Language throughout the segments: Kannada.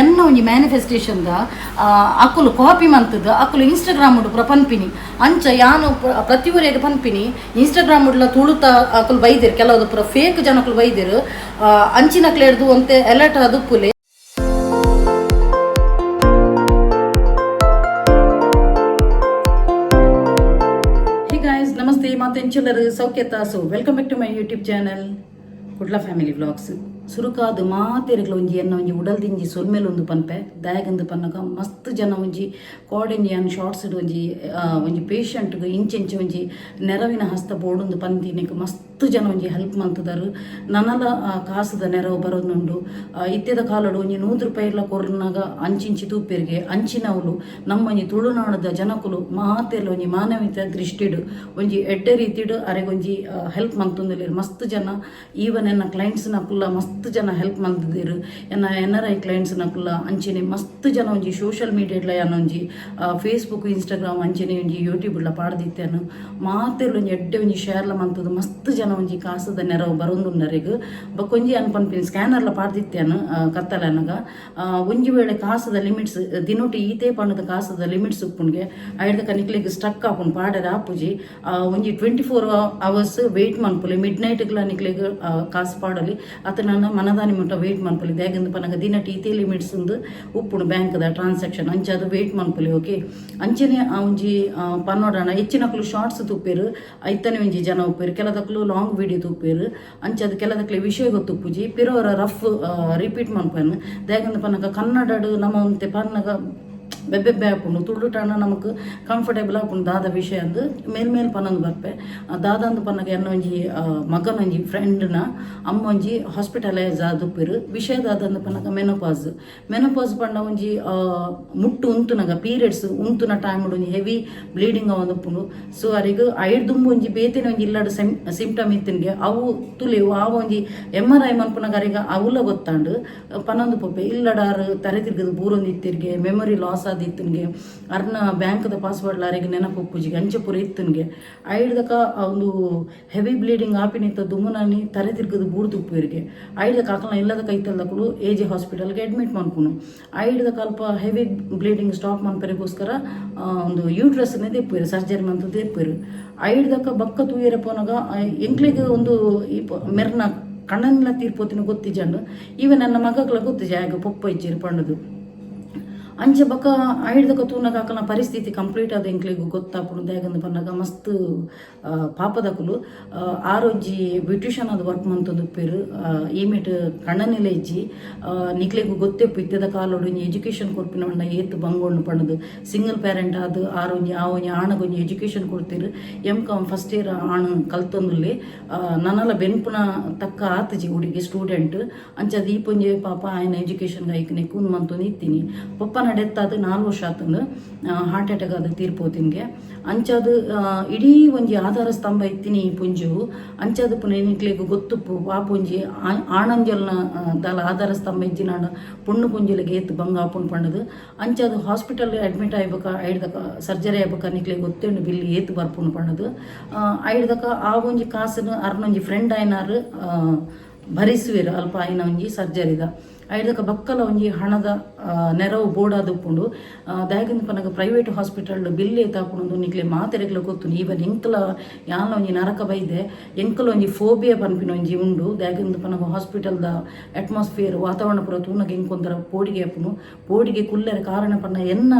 ಎನ್ನ ಒಂಜಿ ಮ್ಯಾನಿಫೆಸ್ಟೇಷನ್ ಅಕ್ಕಲು ಕಾಪಿ ಮಂತದ ಅಕ್ಕಲು ಇನ್ಸ್ಟಾಗ್ರಾಮ್ ಪನ್ಪಿನಿ ಅಂಚ ಯಾನು ಪ್ರತಿ ಊರಿಗೆ ಪನ್ಪಿನಿ ಇನ್ಸ್ಟಾಗ್ರಾಮ್ ತುಳುತ ಅಕ್ಕಲು ಬೈದಿರು ಕೆಲವು ಪುರ ಫೇಕ್ ಜನಕ್ಕಲು ಬೈದಿರು ಅಂಚಿನಕ್ಲು ಹಿಡ್ದು ಒಂತೆ ಅಲರ್ಟ್ ಅದುಪ್ಪುಲೆ. ಹೇ ಗಾಯ್ಸ್, ನಮಸ್ತೆ. ಮಾತೆಂಚಲರು ಸೌಖ್ಯತಾ? So welcome back to my YouTube channel Kudla family vlogs. ಸುರುಕಾದ ಮಾತೆರೆಗ್ಲ ಒಂಜಿ ಎನ್ನ ಒಂಜಿ ಉಡಲ್ದಿಂಜಿ ಸೊಲ್ಮೇಲೊಂದು ಪನ್ಪೆ ದಯಗಂದು ಪನ್ನಗ ಮಸ್ತ್ ಜನ ಒಂಜಿ ಕೋಡೆಂಜಿ ಅನ್ ಶಾರ್ಟ್ಸ್ ಒಂಜಿ ಪೇಷಂಟ್ಗೆ ಇಂಚೆಂಚೆ ಒಂಜಿ ನೆರವಿನ ಹಸ್ತ ಬೋಡೊಂದು ಪಂದಿನಿಗೆ ಮಸ್ತ್ ಜನ ಒಂಜಿ ಹೆಲ್ಪ್ ಮಂತದರು. ನನಲ ಕಾಸದ ನೆರವು ಬರೋದುಂಡು. ಇತ್ತೆದ ಕಾಲಡು ಒಂಜಿ 100 ರೂಪಾಯಿಲ ಕೊರ್ನಾಗ ಅಂಚಿಂಚಿ ತೂಪೆರಿಗೆ ಅಂಚಿನವಳು ನಮ್ಮೊಂಜಿ ತುಳುನಾಡದ ಜನಕುಲು ಮಾತೆಲ್ಲ ಒಂಜಿ ಮಾನವೀಯತೆ ದೃಷ್ಟಿಡು ಒಂಜಿ ಎಡ್ಡೆ ರೀತಿಡು ಅರೆಗೊಂಜಿ ಹೆಲ್ಪ್ ಮಂತೊಂದುಲ್ಲೇರು. ಮಸ್ತ್ ಜನ ಈವನ್ ಎನ್ನ ಕ್ಲೈಂಟ್ಸ್ನ ಕುಲ್ಲ ಮಸ್ತ್ ಜನ ಹೆಲ್ಪ್ ಮಂದಿರು. NRI ಕ್ಲೈಂಟ್ಸ್ನ ಕುಲ್ಲ ಅಂಚೆನೆ ಮಸ್ತ್ ಜನ ಒಂಜಿ ಸೋಷಿಯಲ್ ಮೀಡಿಯಾಡ್ಲ ಒಂಜಿ ಫೇಸ್ಬುಕ್ ಇನ್ಸ್ಟಾಗ್ರಾಮ್ ಅಂಚೆನೆ ಒಂಜಿ ಯೂಟ್ಯೂಬ್ಲ ಪಾಡ್ದಿತ್ತೇನು ಮಾತೆಲ್ಲ ಒಂಜಿ ಎಡ್ಡೆ ಒಂಜಿ ಶೇರ್ಲ ಮಂತದ್ದು ಮಸ್ತ್ ಜನ ಒಂಜಿ ಕಾಸದ ನೆರವು ಬರೋದುಂಡರೆಗ್ ಬೊಕೊಂಜಿ ಅನ್ಪನ್ಪಿನ ಸ್ಕ್ಯಾನರ್ಲ ಪಾಡ್ದಿತ್ತೇನು ಕತ್ತಲನಗ ಒಂಜಿ ವೇಳೆ ಕಾಸದ ಲಿಮಿಟ್ಸ್ ದಿನೊಟ್ಟು ಈತೆ ಪಣ್ಣದ ಕಾಸದ ಲಿಮಿಟ್ಸ್ ಉಪ್ಪುನ್ಗೆ ಐಡ್ದಕ ನಿಕ್ಲಿಗೆ ಸ್ಟ್ರಕ್ ಆಪುನ್ ಪಾಡದ ಆಪುಜಿ ಒಂಜಿ 24 hours ವೆಯ್ಟ್ ಮನ್ಪುಲಿ ಮಿಡ್ ನೈಟ್ಗ್ಲ ನಿಕ್ಲಿಗೆ ಕಾಸು ಪಾಡಲಿ ಅತ ನಾನು ಮನದಾನಿ ಮುಟ್ಟ ವೆಯ್ಟ್ ಮನ್ಪುಲಿ ದ್ಯಾಗಂದು ಪನಗ ದಿನಟಿ ಈತೆ ಲಿಮಿಟ್ಸ್ ಉಪ್ಪುಡು ಬ್ಯಾಂಕ್ದ ಟ್ರಾನ್ಸಾಕ್ಷನ್ ಅಂಚೆ ಅದು ವೆಯ್ಟ್ ಮನ್ಪುಲಿ. ಓಕೆ, ಅಂಚೆನೆ ಒಂಜಿ ಪನ್ನೋಡಣ ಹೆಚ್ಚಿನಕ್ಲು ಶಾರ್ಟ್ಸ್ ತುಪ್ಪೇರು ಐತನೇ ಒಂಜಿ ಜನ ಉಪ್ಪೇರು, ಕೆಲದಕ್ಲು ಲಾಂಗ್ ವಿಡಿಯೋ ತುಪ್ಪೇರು ಅಂಚೆ ಅದು ಕೆಲದಕ್ಲೆ ವಿಷಯ ಗೊತ್ತುಪ್ಪುಜಿ ಪಿರೋರ ರಫ್ ರಿಪೀಟ್ ಮನ್ಪನು ದ್ಯಾಗಂದು ಪನಗ ಕನ್ನಡಡು ನಮ್ಮ ಒಂತೆ ಪನ್ನಗ ಬೆಬ್ಬೆಬ್ಬೆ ಹಾಕೊಂಡು ತುಳುಟಾಣ ನಮಕ್ ಕಂಫರ್ಟೇಬಲ್ ಹಾಕೊಂಡು ದಾದ ವಿಷಯ ಅಂದು ಮೇಲ್ಮೇಲ್ ಪನ್ನೊಂದು ಬರ್ಪೆ ದಾದ ಅಂದು ಪನ್ನಗ ಎನ್ನ ಒಂಜಿ ಮಗನೊಂಜಿ ಫ್ರೆಂಡ್ನ ಅಮ್ಮ ಒಂಜಿ ಹಾಸ್ಪಿಟಲೈಸ್ ಆದುಪ್ಪೇರು ವಿಷಯ ದಾದಂದು ಪನ್ನಗ ಮೆನೋಪಾಸ್ ಪಂಡ ಒಂಜಿ ಮುಟ್ಟು ಉಂತುನಗ ಪೀರಿಯಡ್ಸ್ ಉಂತುನ ಟೈಮ್ ಒಂಜಿ ಹೆವಿ ಬ್ಲೀಡಿಂಗ್ ಅವೊಂದುಪ್ಪುಂಡು. ಸೊ ಅರಿಗ ಐಡ್ದುಂಬು ಒಂಜಿ ಬೇತೆನ ಒಂಜಿ ಇಲ್ಲಡ ಸಿಂಪ್ಟಮ್ ಇತ್ತಿನ್ಗೆ ಅವು ತುಲಿವು ಆವ ಒಂಜಿ MRI ಮನ್ಪುನಗ ಅರಿಗ ಅವುಲ ಗೊತ್ತಾಂಡು ಪನ್ನೊಂದು ಪೊಪ್ಪೆ ಇಲ್ಲಡಾರು ತರೆ ತಿರ್ಗದು ಬೂರೊಂದು ಇತ್ತಿರ್ಗೆ ಮೆಮೊರಿ ಲಾಸ್ ಆದಿತ್ತನ್ಗೆ ಅರ್ನ ಬ್ಯಾಂಕ್ದ ಪಾಸ್ವರ್ಡ್ ಲಾರಿಗೆ ನೆನಪುಪ್ಪುಜಿಗೆ ಅಂಚೆ ಪುರ ಇತ್ತನ್ಗೆ ಐಡ್ದಕ ಒಂದು ಹೆವಿ ಬ್ಲೀಡಿಂಗ್ ಆಪಿನಿತ್ತ ದುಮ್ಮುನಾನಿ ತರೆ ತಿರ್ಗದು ಬೂರ್ದುಪ್ಪುವರಿಗೆ ಐಡ್ದಕ ಅಕಲ್ನ ಇಲ್ಲದ ಕೈತಲ್ದಕ್ಕಳು AJ ಹಾಸ್ಪಿಟಲ್ಗೆ ಅಡ್ಮಿಟ್ ಮನ್ಪುನು. ಐಡ್ದಕ ಅಲ್ಪ ಹೆವಿ ಬ್ಲೀಡಿಂಗ್ ಸ್ಟಾಪ್ ಮನ್ಪರಿಗೋಸ್ಕರ ಒಂದು ಯೂಟ್ರಸ್ನೇ ದೆಪ್ಪುವೆರು ಸರ್ಜರಿ ಮಂತು ದೆಪ್ಪುವೆರು. ಐಡ್ದಕ ಬಕ್ಕ ತೂಯರ ಪೋನಾಗ ಎಂಕ್ಲಿಗೆ ಒಂದು ಈ ಮೆರ್ನ ಕಣ್ಣನ್ನೆಲ್ಲ ತೀರ್ಪೋತಿನ ಗೊತ್ತಿಜಂಡು ಈವನ್ ನನ್ನ ಮಗಗಳ ಗೊತ್ತಿಜ ಆಗ ಪೊಪ್ಪ ಇಜ್ಜಿರು ಪಂಡದು ಅಂಚೆ ಬಕ್ಕ ಐಡ್ದಕ ತೂನಗ ಆಕಲ್ನ ಪರಿಸ್ಥಿತಿ ಕಂಪ್ಲೀಟ್ ಆದ ಎಂಕ್ಲಿಗೂ ಗೊತ್ತಾಪುಡು ದ್ಯಾಗಂದು ಪನ್ನಗ ಮಸ್ತ್ ಪಾಪದಕುಲು ಆರೊಜ್ಜಿ ಬ್ಯೂಟಿಷನ್ ಅದು ವರ್ಕ್ ಮಂತೊಂದುಪ್ಪೇರು ಈಮಿಟ್ ಕಣ್ಣನೆಲೆ ಇಜ್ಜಿ ನಿಕ್ಲಿಗೂ ಗೊತ್ತೆಪ್ಪು ಇತ್ತೆದ ಕಾಲೋಡು ಒಂಜಿ ಎಜುಕೇಷನ್ ಕೊರ್ಪಿನ ಪಂಡ ಏತ್ ಬಂಗೋಣ್ಣು ಪಣ್ಣದು ಸಿಂಗಲ್ ಪೇರೆಂಟ್ ಆದು ಆರೊಂಜಿ ಆಣಗೊಂಜಿ ಎಜುಕೇಷನ್ ಕೊಡ್ತಿರು MCom ಫಸ್ಟ್ ಇಯರ್ ಆಣ ಕಲ್ತೊಂದುಲ್ಲೆ ನನಲ ಬೆನ್ಪುನ ತಕ್ಕ ಆತಜಿ ಹುಡುಗಿ ಸ್ಟೂಡೆಂಟ್ ಅಂಚೆ ಅದು ಈಪೊಂಜಿ ಪಾಪ ಆಯ್ನ ಎಜುಕೇಷನ್ಗೆ ಐಕನೆ ಕೂನ್ ಮಂತೊಂದು ಇತ್ತೀನಿ ಪಪ್ಪ ಡೆತ್ ಅದು 4 ವರ್ಷ ಆತಂದು ಹಾರ್ಟ್ ಅಟ್ಯಾಕ್ ಅದು ತೀರ್ಪೋತಿನ್ಗೆ ಅಂಚದು ಇಡೀ ಒಂಜಿ ಆಧಾರ ಸ್ತಂಭ ಇತ್ತೀನಿ ಈ ಪುಂಜು ಅಂಚದು ಪುನಃ ನಿಕ್ಲಿಗೆ ಗೊತ್ತುಪ್ಪು ಪಾಪುಂಜಿ ಆಣಂಜಲ್ನ ದಾಲ ಆಧಾರ ಸ್ತಂಭ ಇಜ್ಜಿನಾಡ ಪುಣ್ಣು ಪುಂಜಲಿಗೆ ಏತ್ ಬಂಗ ಆಪುಣ್ ಪಂಡದು ಅಂಚದು ಹಾಸ್ಪಿಟಲ್ ಅಡ್ಮಿಟ್ ಆಗ್ಬೇಕ ಐಡ್ದಕ ಸರ್ಜರಿ ಆಗ್ಬೇಕ ನಿಕ್ಲಿಗೆ ಗೊತ್ತೇಂಡು ಬಿಲ್ಲಿ ಏತ್ ಬರ್ಪುಣ್ ಪಂಡದು ಐಡ್ದಕ ಆ ಒಂಜಿ ಕಾಸನ್ನು ಅರ್ನೊಂಜಿ ಫ್ರೆಂಡ್ ಆಯ್ನಾರು ಭರಿಸುವೆರು ಅಲ್ಪ ಆಯ್ನ ಒಂಜಿ ಸರ್ಜರಿದ ಐಡ್ದಕ ಬಕ್ಕಲ ಒಂಜಿ ಹಣದ ನೆರವು ಬೋಡಾದುಪ್ಪುಂಡು ದಾಯಗಂದು ಪನಗ ಪ್ರೈವೇಟ್ ಹಾಸ್ಪಿಟಲ್ ಬಿಲ್ ಏತಾಪುಂಡು ನಿಕ್ಲೆ ಮಾತೆರೆಗ್ಲ ಗೊತ್ತು. ಈವನ್ ಎಂಕಲ ಯಾನ ಒಂಜಿ ನರಕ ಬೈದೆ ಎಂಕಲ ಒಂಜಿ ಫೋಬಿಯಾ ಪನ್ಪಿನ ಒಂಜಿ ಉಂಡು ದಾಯಗಂದು ಪನಗ ಹಾಸ್ಪಿಟಲ್ದ ಅಟ್ಮಾಸ್ಫಿಯರ್ ವಾತಾವರಣ ಪುರ ತೂನಗ ಎಂಕೊಂದರ ಪೋಡಿಗೆ ಅಪ್ಪುನು ಪೋಡಿಗೆ ಕುಲ್ಲರ ಕಾರಣ ಪನ್ನ ಎನ್ನ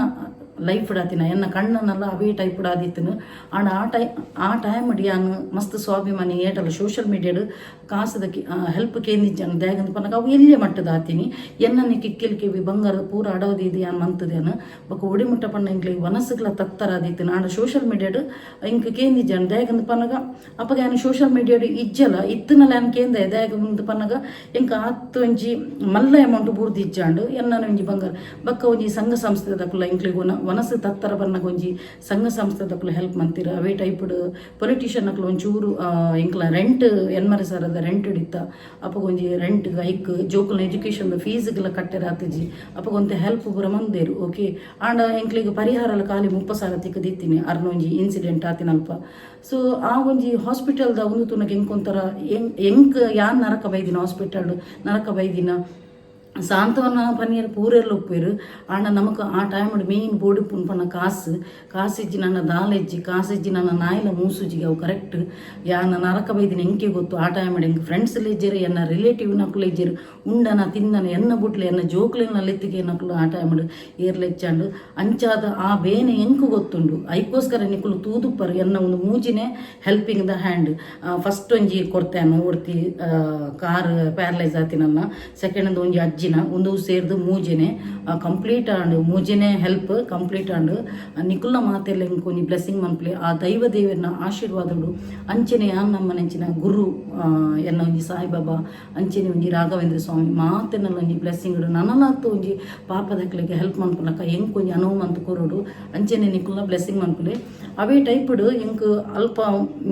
ಲೈಫ್ ಡಾತಿನ ಎನ್ನ ಕಣ್ಣನ್ನೆಲ್ಲ ಅವೇ ಟೈಪ್ ಆದಿತ್ತನು ಆಂಡ ಆ ಟೈಮ್ ಯಾನು ಮಸ್ತ್ ಸ್ವಾಭಿಮಾನಿ ಏಟಲ್ಲ ಸೋಷಿಯಲ್ ಮೀಡಿಯಾಡು ಕಾಸದ ಹೆಲ್ಪ್ ಕೇಂದಿಜ್ಜಾನು ದ್ಯಾಗಂದು ಪನ್ನಗ ಅವು ಎಲ್ಲೇ ಮಟ್ಟದ ಆತೀನಿ ಎನ್ನನ್ನು ಕಿಕ್ಕಿಲ್ಕಿವಿ ಬಂಗಾರ ಪೂರ ಅಡವದಿದ್ದು ಯಾನು ಮಂತದೇನು ಬೊಕ್ಕ ಒಡಿಮುಟ್ಟ ಪಣ್ಣ ಇಂಗ್ಲಿಗೆ ವನಸ್ಸುಗಳ ತತ್ತರ ಆದಿತ್ತು ಆಂಡ ಸೋಷಿಯಲ್ ಮೀಡಿಯಾಡು ಇಂಕ ಕೇಂದಿಜ್ಜಾನು ದ್ಯಾಗಂದು ಪನ್ನಗ ಅಪ್ಪಗ ಯಾನು ಸೋಷಿಯಲ್ ಮೀಡಿಯಾಡು ಇಜ್ಜಲ್ಲ ಇತ್ತನಲ್ಲ ಯಾನು ಕೇಂದ ದ್ಯಾಗಂದು ಪನ್ನಗ ಇಂಕ ಹತ್ತು ಒಂಜಿ ಮಲ್ಲ ಅಮೌಂಟ್ ಬೂರ್ದಿಜ್ಜಾಂಡು ಎನ್ನನು ಒಂಜಿ ಬಂಗಾರ ಬಕ್ಕ ಒಂಜಿ ಸಂಘ ಸಂಸ್ಥೆದಕ್ಕಲ್ಲ ಇಂಕ್ಲಿಗೆ ವನಸ್ಸು ತತ್ತರ ಬನ್ನಗ ಒಂಜಿ ಸಂಘ ಸಂಸ್ಥೆದಕ್ಕಲು ಹೆಲ್ಪ್ ಮಂತಿರ ಅವೇ ಟೈಪ್ಡ್ ಪೊಲಿಟಿಷಿಯನ್ ಅಕ್ಲು ಒಂಚೂರು ಇಂಕ್ಲ ರೆಂಟ್ ಎನ್ಮರೆ ಸರದ ರೆಂಟ್ ಹಿಡಿತ ಅಪ್ಪಗೊಂಜಿ ರೆಂಟ್ ಐಕ್ ಜೋಕಲ್ನ ಎಜುಕೇಷನ್ ಫೀಸ್ಗೆಲ್ಲ ಕಟ್ಟೆರ ಆತಜಿ ಅಪ್ಪಗೊಂತೆ ಹೆಲ್ಪ್ ಪೂರ ಮಂದೇರು. ಓಕೆ, ಆಂಡ ಎಂಕ್ಲಿಗೆ ಪರಿಹಾರ ಖಾಲಿ 30,000 ತಿಕ್ಕದಿತ್ತೀನಿ ಅರ್ನೊಂಜಿ ಇನ್ಸಿಡೆಂಟ್ ಆತಿನಲ್ಪ. ಸೊ ಆ ಒಂಜಿ ಹಾಸ್ಪಿಟಲ್ದ ಒಂದು ತುನಗೆ ಎಂಕೊಂತರ ಎಂಕ್ ಯಾನ್ ನರಕ ಬೈದಿನ ಹಾಸ್ಪಿಟಲ್ ನರಕ ಬೈದಿನ ಸಾಂತ್ವನ ಪನ್ನೀರ್ ಪೂರೆಲ್ಲ ಉಪ್ಪೇರು ಆಂಡ ನಮಕ್ ಆ ಟೈಮ್ ಮೇಯ್ನ್ ಬೋಡಿ ಪುನ್ಪನ ಕಾಸಿಜ್ಜಿ ನನ್ನ ದಾಲೆಜ್ಜಿ ಕಾಸಿಜ್ಜಿ ನನ್ನ ನಾಯಿಲ ಮೂಸುಜಿಗೆ ಅವು ಕರೆಕ್ಟ್ ಯಾನ ನರಕ ಬೈದಿನ ಎಂಕೆ ಗೊತ್ತು ಆ ಟೈಮ್ ಎಂಗೆ ಫ್ರೆಂಡ್ಸ್ ಲೆಜ್ಜರು ಎನ್ನ ರಿಲೇಟಿವ್ ನಕುಲು ಎಜ್ಜರು ಉಂಡನ ತಿಂದನ ಎನ್ನ ಬುಟ್ಲೆ ಎನ್ನ ಜೋಕ್ಲೆನ ಲೆತ್ತಿಗೆ ನಕುಲು ಆ ಟೈಮ್ ಏರ್ಲೆಚ್ಚಾಂಡು ಅಂಚಾದ ಆ ಬೇನೆ ಎಂಕು ಗೊತ್ತುಂಡು ಐಕೋಸ್ಕರ ನಿಕುಲು ತೂದುಪ್ಪರು ಎನ್ನ ಒಂದು ಮೂಜಿನೇ ಹೆಲ್ಪಿಂಗ್ ದ ಹ್ಯಾಂಡ್ ಫಸ್ಟ್ ಒಂಜಿ ಕೊಡ್ತೇನೆ ಒಡ್ತಿ ಕಾರ್ ಪ್ಯಾರಲೈಸ್ ಆತಿನಲ್ಲ ಸೆಕೆಂಡ್ ಒಂಜಿ ಅಜ್ಜಿನ ಒಂದು ಸೇರ್ದು ಮೂಜೆನೆ ಕಂಪ್ಲೀಟ್ ಆಂಡು ಮೂಜೆನೆ ಹೆಲ್ಪ್ ಕಂಪ್ಲೀಟ್ ಆಂಡು ನಿಕುಲ್ನ ಮಾತೆಲ್ಲ ಇಂಕೊಂಜಿ ಬ್ಲೆಸ್ಸಿಂಗ್ ಮನ್ಪ್ಲೆ ಆ ದೈವ ದೇವರನ್ನ ಆಶೀರ್ವಾದಗಳು ಅಂಚನೆ ನಮ್ಮ ನೆಂಚಿನ ಗುರು ಎನ್ನ ಒಂಜಿ ಸಾಯಿಬಾಬಾ ಅಂಚನೆ ಒಂಜಿ ರಾಘವೇಂದ್ರ ಸ್ವಾಮಿ ಮಾತೆನಲ್ಲ ಒಂಜಿ ಬ್ಲೆಸ್ಸಿಂಗ್ ನನಲಾತು ಒಂಜಿ ಪಾಪದಕ್ಲಿಗೆ ಹೆಲ್ಪ್ ಮನ್ಪುನಕ ಎಂಕೊಂಜಿ ಅನುವು ಮಂತ್ ಕೊರೋಡು ಅಂಚನೆ ನಿಕುಲ್ನ ಬ್ಲೆಸ್ಸಿಂಗ್ ಮನ್ಪುಲೆ ಅವೇ ಟೈಪ್ಡ್ ಎಂಕ್ ಅಲ್ಪ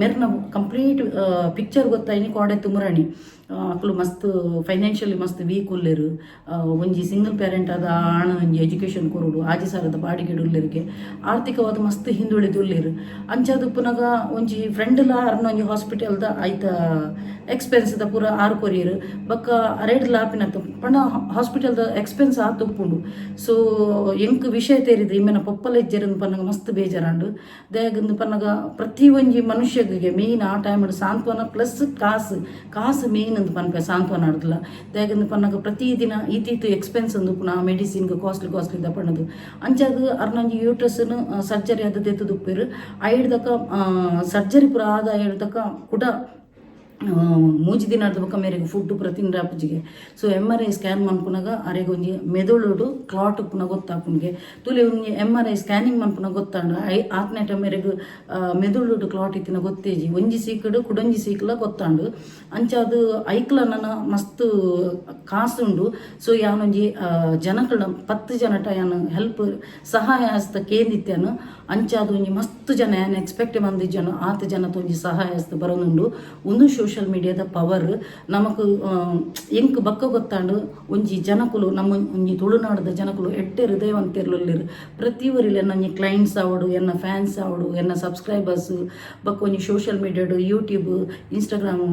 ಮೆರ್ನ ಕಂಪ್ಲೀಟ್ ಪಿಕ್ಚರ್ ಗೊತ್ತಾಯಿನಿ ಕೋಡೆ ತುಮರಾಣಿ ಅಕ್ಲು ಮಸ್ತ್ ಫೈನಾನ್ಷಿಯಲಿ ಮಸ್ತ್ ವೀಕ್ ಉಲ್ಲೇರು ಒಂಜಿ ಸಿಂಗಲ್ ಪೇರೆಂಟ್ ಆದ ಆಣ ಒಂಜಿ ಎಜುಕೇಷನ್ ಕೊರೋಡು ಆಜಿ ಸಾರದ ಬಾಡಿಗೆ ಉಳ್ಳೇರಿಗೆ ಆರ್ಥಿಕವಾದ ಮಸ್ತ್ ಹಿಂದುಳಿದು ಉಳ್ಳೇರು ಅಂಚಾದ ಪುನಗ ಒಂಜಿ ಫ್ರೆಂಡ್ಲ ಅರ್ನ ಒಂಜಿ ಹಾಸ್ಪಿಟಲ್ದ ಐತ ಎಕ್ಸ್ಪೆನ್ಸ್ದ ಪೂರ ಆರು ಕೊರಿಯರು ಬಕ್ಕ ಅರೇಡ್ ಲಾಪಿನತ್ತು ಪಂಡ ಹಾಸ್ಪಿಟಲ್ದ ಎಕ್ಸ್ಪೆನ್ಸ್ ಆತುಪ್ಪುಂಡು ಸೊ ಎಂಕ್ ವಿಷಯ ತೇರಿದ್ರೆ ಇಮ್ಮೆನ ಪೊಪ್ಪಲೆಜ್ಜರನ್ನು ಪನ್ನಗ ಮಸ್ತ್ ಬೇಜಾರಂಡು ದಯಾಗಂದು ಪನ್ನಗ ಪ್ರತಿ ಒಂಜಿ ಮನುಷ್ಯಗೆ ಮೇಯ್ನ್ ಆ ಟೈಮ್ ಸಾಂತ್ವನ ಪ್ಲಸ್ ಕಾಸು ಮೇಯ್ನ್ ಅಂತ ಪನ್ಪೆ ಸಾಂತ್ವನ ಆಡ್ದಲ್ಲ ದಯಾಗಂದು ಪನ್ನಗ ಪ್ರತಿ ದಿನ ಈತೀತು ಎಕ್ಸ್ಪೆನ್ಸ್ ಅಂದು ಪುನಃ ಮೆಡಿಸಿನ್ಗೆ ಕಾಸ್ಟ್ಲಿ ದ ಪಣ್ಣದು ಅಂಚಾದ ಅರ್ನಂಜಿ ಯೂಟ್ರಸ್ನು ಸರ್ಜರಿ ಆದ ತೆತ್ತದು ಉಪ್ಪೇರು ಐಡ್ದಕ ಸರ್ಜರಿ ಪುರ ಆದ ಐಡ್ದಕ ಕುಡ ಮೂಜಿ ದಿನ ಬೊಕ್ಕ ಮೇರೆಗೆ ಫುಡ್ ಪೂರ ತಿಂಡ್ರಾಪುಜಿಗೆ ಸೊ MRI ಸ್ಕ್ಯಾನ್ ಮನ್ಪುನಾಗ ಅರೆಗೆ ಒಂಜಿ ಮೆದುಳುಡು ಕ್ಲಾಟ್ ಪುನಃ ಗೊತ್ತಾಪುನ್ಗೆ ತುಲೆ ಒಂಜಿ MRI ಸ್ಕ್ಯಾನಿಂಗ್ ಮನ್ಪುನ ಗೊತ್ತಾಂಡು ಆತ್ನೇಟ ಮೇರೆಗೆ ಮೆದುಳುಡು ಕ್ಲಾಟ್ ಇತ್ತಿನ ಗೊತ್ತೇಜಿ ಒಂಜಿ ಸೀಕಡು ಕುಡೊಂಜಿ ಸೀಕ್ಲ ಗೊತ್ತಾಂಡು ಅಂಚಾದು ಐಕ್ಲ ನನ್ನ ಮಸ್ತ್ ಕಾಸುಂಡು ಸೊ ಯಾನೊಂಜಿ ಜನಕಲ್ನ 10 ಜನಟ ಯಾನು ಹೆಲ್ಪ್ ಸಹಾಯ ಹಸ್ತ ಕೇಂದಿತ್ತೇನು ಅಂಚಾದು ಒಂಜಿ ಮಸ್ತ್ ಜನ ಯಾನು ಎಕ್ಸ್ಪೆಕ್ಟ್ ಮಂದಿ ಜನ ಆತ ಜನತ ಒಂಜಿ ಸಹಾಯ ಹಸ್ತ ಬರೋನುಂಡು ಒಂದು ಸೋಷಲ್ ಮೀಡಿಯಾದ ಪವರ್ ನಮಕ್ ಎಂಕ್ ಬಕ್ಕ ಗೊತ್ತಾಂಡು ಒಂಜಿ ಜನಕುಲು ನಮ್ಮ ಒಂಜಿ ತುಳುನಾಡದ ಜನಕುಲು ಎಡ್ಡೆ ಹೃದಯವಂತಿರ್ಲುಲ್ಲಿರು ಪ್ರತಿ ಊರಿಲ್ ಎನ್ನ ಒಂಜಿ ಕ್ಲೈಂಟ್ಸ್ ಆವಡು ಎನ್ನ ಫ್ಯಾನ್ಸ್ ಆವಡು ಎನ್ನ ಸಬ್ಸ್ಕ್ರೈಬರ್ಸ್ ಬಕ್ಕ ಒಂಜಿ ಸೋಷಲ್ ಮೀಡಿಯಾಡು ಯೂಟ್ಯೂಬ್ ಇನ್ಸ್ಟಾಗ್ರಾಮ್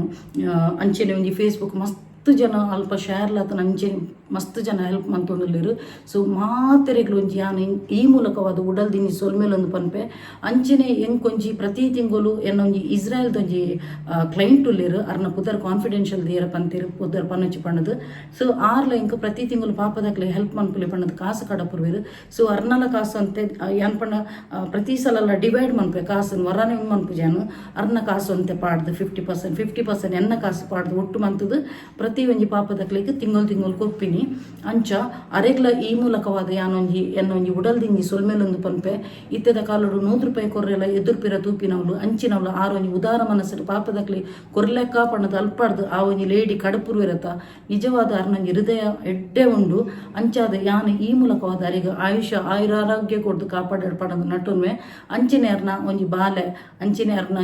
ಅಂಚೆನೆ ಒಂಜಿ ಫೇಸ್ಬುಕ್ ಮಸ್ತ್ ಜನ ಅಲ್ಪ ಶೇರ್ಲತನ ಅಂಚೆನೆ ಮಸ್ತ್ ಜನ ಹೆಲ್ಪ್ ಮಂತೊಂದುಲ್ಲೆರು ಸೊ ಮಾತೆರೆಗ್ಲು ಒಂಜಿ ಯಾನು ಈ ಮೂಲಕವಾದ ಉಡಲ್ ದಿನಿ ಸೊಲ್ಮೇಲೊಂದು ಪನ್ಪೆ ಅಂಚೆನೆ ಎಂಕೊಂಜಿ ಪ್ರತಿ ತಿಂಗಳು ಎನ್ನೊಂಜಿ ಇಸ್ರಾಯಲ್ದೊಂಜಿ ಕ್ಲೈಂಟ್ ಉಲ್ಲೇರು ಅರ್ನ ಪುದರ್ ಕಾನ್ಫಿಡೆನ್ಷಿಯಲ್ ದಿಯರ ಪಂತೇರು ಪುದರ್ ಪನ್ನೊಚ್ಚಿ ಪಣ್ಣದು ಸೊ ಆರ್ಲ ಎಂಕ್ ಪ್ರತಿ ತಿಂಗಳು ಪಾಪದಕ್ಲೆ ಹೆಲ್ಪ್ ಮನ್ಪುಲೆ ಪಣ್ಣದು ಕಾಸು ಕಡಪುರ್ವೇರು ಸೊ ಅರ್ನಲ ಕಾಸು ಅಂತೆ ಯಾನ್ ಪಣ್ಣ ಪ್ರತಿ ಸಲ ಡಿವೈಡ್ ಮನ್ಪೆ ಕಾಸನ್ನು ವರನೆ ಮನ್ಪುಜಾನು ಅರ್ನ ಕಾಸು ಅಂತೆ ಪಾಡ್ದು 50% ಎನ್ನ ಕಾಸು ಪಾಡ್ದು ಒಟ್ಟು ಮಂತದು ಪ್ರತಿ ಒಂಜಿ ಪಾಪದಕ್ಲೆಗ್ ತಿಂಗಳು ಕೊಪ್ಪಿನಿ ಅಂಚ ಅರೆಗ್ಲ ಈ ಮೂಲಕವಾದ ಯಾನೊಂಜಿ ಎನ್ನೊಂಜಿ ಉಡಲ್ದಿಂಜಿ ಸೊಲ್ಮೇಲೊಂದು ಪನ್ಪೆ ಇತ್ತೆದ ಕಾಲಡು 100 ರೂಪಾಯಿ ಕೊರ್ರೆಲ ಎದುರ್ಪಿರ ತೂಪಿನವಳು ಅಂಚಿನವಳು ಆರೊಂಜಿ ಉದಾರ ಮನಸ್ಸು ಪಾಪದಕ್ಲಿ ಕೊರ್ಲೆಕ್ಕ ಪಣ್ಣದ ಅಲ್ಪಾಡ್ದು ಆ ಒಂಜಿ ಲೇಡಿ ಕಡಪುರ್ವಿರತ ನಿಜವಾದ ಅರ್ನಂಜಿ ಹೃದಯ ಎಡ್ಡೆ ಉಂಡು ಅಂಚಾದ ಯಾನು ಈ ಮೂಲಕವಾದ ಅರೆಗ ಆಯುರಾರೋಗ್ಯ ಕೊಡ್ದು ಕಾಪಾಡ ಪಡದು ನಟೊನ್ವೆ ಅಂಚಿನ ಅರ್ನ ಒಂಜಿ ಬಾಲೆ ಅಂಚಿನ ಅರ್ನ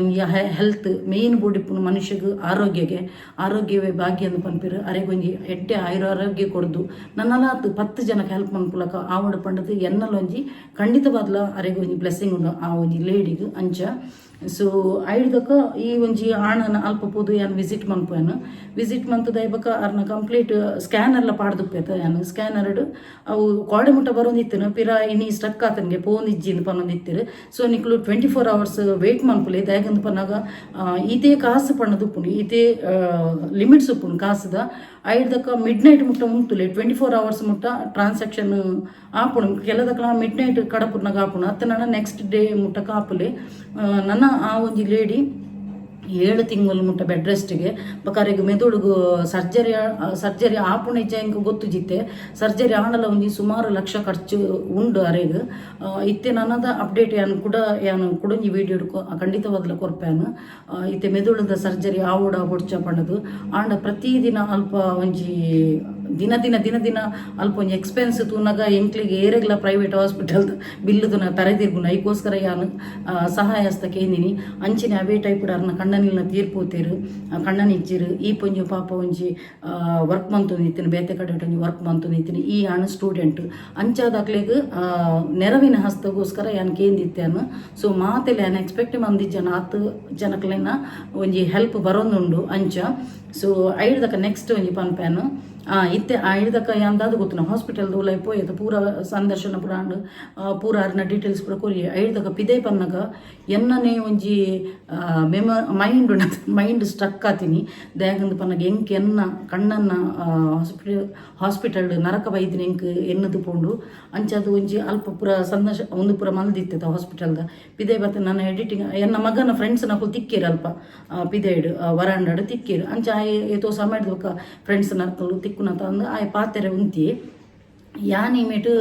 ಹೆಲ್ತ್ ಮೇಯ್ನ್ ಬೋಡಿಪ್ಪುನ ಮನುಷ್ಯಗ್ ಆರೋಗ್ಯವೇ ಭಾಗ್ಯ ಅಂದು ಪನ್ಪಿರು ಅರೆಗೊಂಜಿ ಎಡ್ಡೆ ಆಯುರಾರೋಗ್ಯ ಕೊಡ್ದು ನನ್ನಲಾತು 10 ಜನಕ್ಕೆ ಹೆಲ್ಪ್ ಮನ್ಪುಲಕ ಆವಡ ಪಂಡದು ಎನ್ನಲೊಂಜಿ ಖಂಡಿತವಾದ್ಲ ಅರೆಗೊಂಜಿ ಬ್ಲೆಸ್ಸಿಂಗ್ ಉಂಡು ಆ ಒಂಜಿ ಲೇಡಿಗ್ ಅಂಚ ಸೊ ಐಡ್ದಕ ಈ ಒಂಜಿ ಆಣನ ಅಲ್ಪ ಪೋದು ಯಾನು ವಿಸಿಟ್ ಮಂತದ ಇಬಕ ಅರ್ನ ಕಂಪ್ಲೀಟ್ ಸ್ಕ್ಯಾನರ್ಲ ಪಾಡ್ದುಪ್ಪೇತ ಯಾನು ಸ್ಕ್ಯಾನರ್ಡ್ ಅವು ಕೋಡೆ ಮುಟ್ಟ ಬರೋಂದಿತ್ತನು ಪಿರ ಇನಿ ಸ್ಟಕ್ ಆತನ್ಗೆ ಪೋನಿಜ್ಜಿಂದು ಪನ್ನೊಂದಿತ್ತಿರು ಸೊ ನಿಕ್ಲು 24 hours ವೇಟ್ ಮನ್ಪುಲೆ ದಯಗಂದು ಪನ್ನಾಗ ಇದೇ ಕಾಸು ಪಣ್ಣದುಪ್ಪುಂಡು ಇದೇ ಲಿಮಿಟ್ಸ್ ಉಪ್ಪುಂಡು ಕಾಸುದ ಐಡ್ದಕ ಮಿಡ್ ನೈಟ್ ಮುಟ್ಟ ಉಂಟುಲೆ 24 hours ಮುಟ್ಟ ಟ್ರಾನ್ಸಾಕ್ಷನ್ ಆಪುಣು ಕೆಲದಕ್ಕ ಮಿಡ್ ನೈಟ್ ಕಡಪುರ್ನಾಗ ಆಪುಣು ಅತ್ತ ನನ್ನ ನೆಕ್ಸ್ಟ್ ಡೇ ಮುಟ್ಟ ಕಾಪುಲೆ ನನ್ನ ಆ ಒಂಜಿ ಲೇಡಿ 7 ತಿಂಗಳು ಮುಟ್ಟ ಬೆಡ್ ರೆಸ್ಟ್ಗೆ ಬಕಾರೆಗ್ ಮೆದುಳುಗು ಸರ್ಜರಿ ಆಪುಣ ಇಜ್ಜಂಗೆ ಗೊತ್ತು ಜಿತ್ತೆ ಸರ್ಜರಿ ಆಣಲ ಒಂಜಿ ಸುಮಾರು ಲಕ್ಷ ಖರ್ಚು ಉಂಡು ಅರೆಗ್ ಇತ್ತೆ ನನ್ನದ ಅಪ್ಡೇಟ್ ಯಾನು ಕುಡೊಂಜಿ ವಿಡಿಯೋ ಖಂಡಿತವಾದ್ಲ ಕೊರ್ಪ್ಯಾನು ಇತ್ತೆ ಮೆದುಳದ ಸರ್ಜರಿ ಆವೋಡ ಬೊಡ್ಚ ಪಣ್ಣದು ಆಂಡ ಪ್ರತಿದಿನ ಅಲ್ಪ ಒಂಜಿ ದಿನ ಅಲ್ಪ ಒಂಜಿ ಎಕ್ಸ್ಪೆನ್ಸ್ ತೂನಾಗ ಎಂಕ್ಲಿಗೆ ಏರೆಗ್ಲ ಪ್ರೈವೇಟ್ ಹಾಸ್ಪಿಟಲ್ ಬಿಲ್ಲುದು ತರೆದಿರ್ಗುನ ಐಕೋಸ್ಕರ ಯಾನು ಸಹಾಯ ಹಸ್ತಕ್ಕೆ ಏನಿನಿ ಅಂಚಿನ ಅವೇ ಟೈಪ್ ಅರ್ನ ಕಣ್ಣನಿಲ್ನ ತೀರ್ಪೋತೇರು ಕಣ್ಣನಿಚ್ಚಿರು ಈ ಪೊಂಜಿ ಪಾಪ ಒಂಜಿ ವರ್ಕ್ ಮಂತು ನಿಂತಿನ ಬೇತೆ ಕಡೆ ಒಂಜಿ ವರ್ಕ್ ಮಂತು ನಿಂತಿನಿ ಈ ಹಣ ಸ್ಟೂಡೆಂಟ್ ಅಂಚಾದಾಗ್ಲೆಗ್ ನೆರವಿನ ಹಸ್ತಗೋಸ್ಕರ ಯಾನ್ ಕೇಂದಿತ್ತೇನು ಸೊ ಮಾತೆಲ್ಲ ಯಾನ್ ಎಕ್ಸ್ಪೆಕ್ಟ್ ಮಂದಿ ಜನ 10 ಜನಕ್ಲೆನ ಒಂಜಿ ಹೆಲ್ಪ್ ಬರೋದುಂಡು ಅಂಚ ಸೊ ಐಡ್ದಕ ನೆಕ್ಸ್ಟ್ ಒಂಜಿ ಪನ್ಪ್ಯಾನು ಇತ್ತೆ ಹಿಡ್ದಕ್ಕ ಅಂದಾದು ಗೊತ್ತು ನಾವು ಹಾಸ್ಪಿಟಲ್ದು ಲೈ ಪೋಯ್ತು ಪೂರ ಸಂದರ್ಶನ ಪೂರ ಪೂರ ಅರ್ನ ಡೀಟೇಲ್ಸ್ ಪೂರ ಕೊರಿ ಹಿಡ್ದಕ್ಕ ಪಿದೇ ಪನ್ನಗ ಎನ್ನನೇ ಒಂಜಿ ಮೈಂಡ್ ಸ್ಟ್ರಕ್ ಆತೀನಿ ದಾಯಗಂದು ಪನ್ನಗ ಎಂಕ್ ಎನ್ನ ಕಣ್ಣನ್ನ ಹಾಸ್ಪಿಟಲ್ ನರಕ ಬೈದಿನ ಎಂಕ್ ಎನ್ನದು ಪೋಂಡು ಅಂಚದು ಒಂಜಿ ಅಲ್ಪ ಪೂರ ಒಂದು ಪೂರ ಮಲ್ದಿತ್ತದ ಹಾಸ್ಪಿಟಲ್ದ ಪಿದೇ ಬತ್ತ ನನ್ನ ಎಡಿಟಿಂಗ್ ಎನ್ನ ಮಗನ ಫ್ರೆಂಡ್ಸ್ ನಕುಲು ತಿಕ್ಕೇರು ಅಲ್ಪ ಪಿದೇಡ್ ವರಾಂಡಾಡು ತಿಕ್ಕೇರು ಅಂಚ ಏತೋ ಸಮಯದ ಫ್ರೆಂಡ್ಸ್ ನರ್ಕಲು ತಿಕ್ಕುನಂತ ಅಂದು ಆಯ್ ಪಾತೆರೆ ಉಂತಿ ಯಾನಿಮೇಟು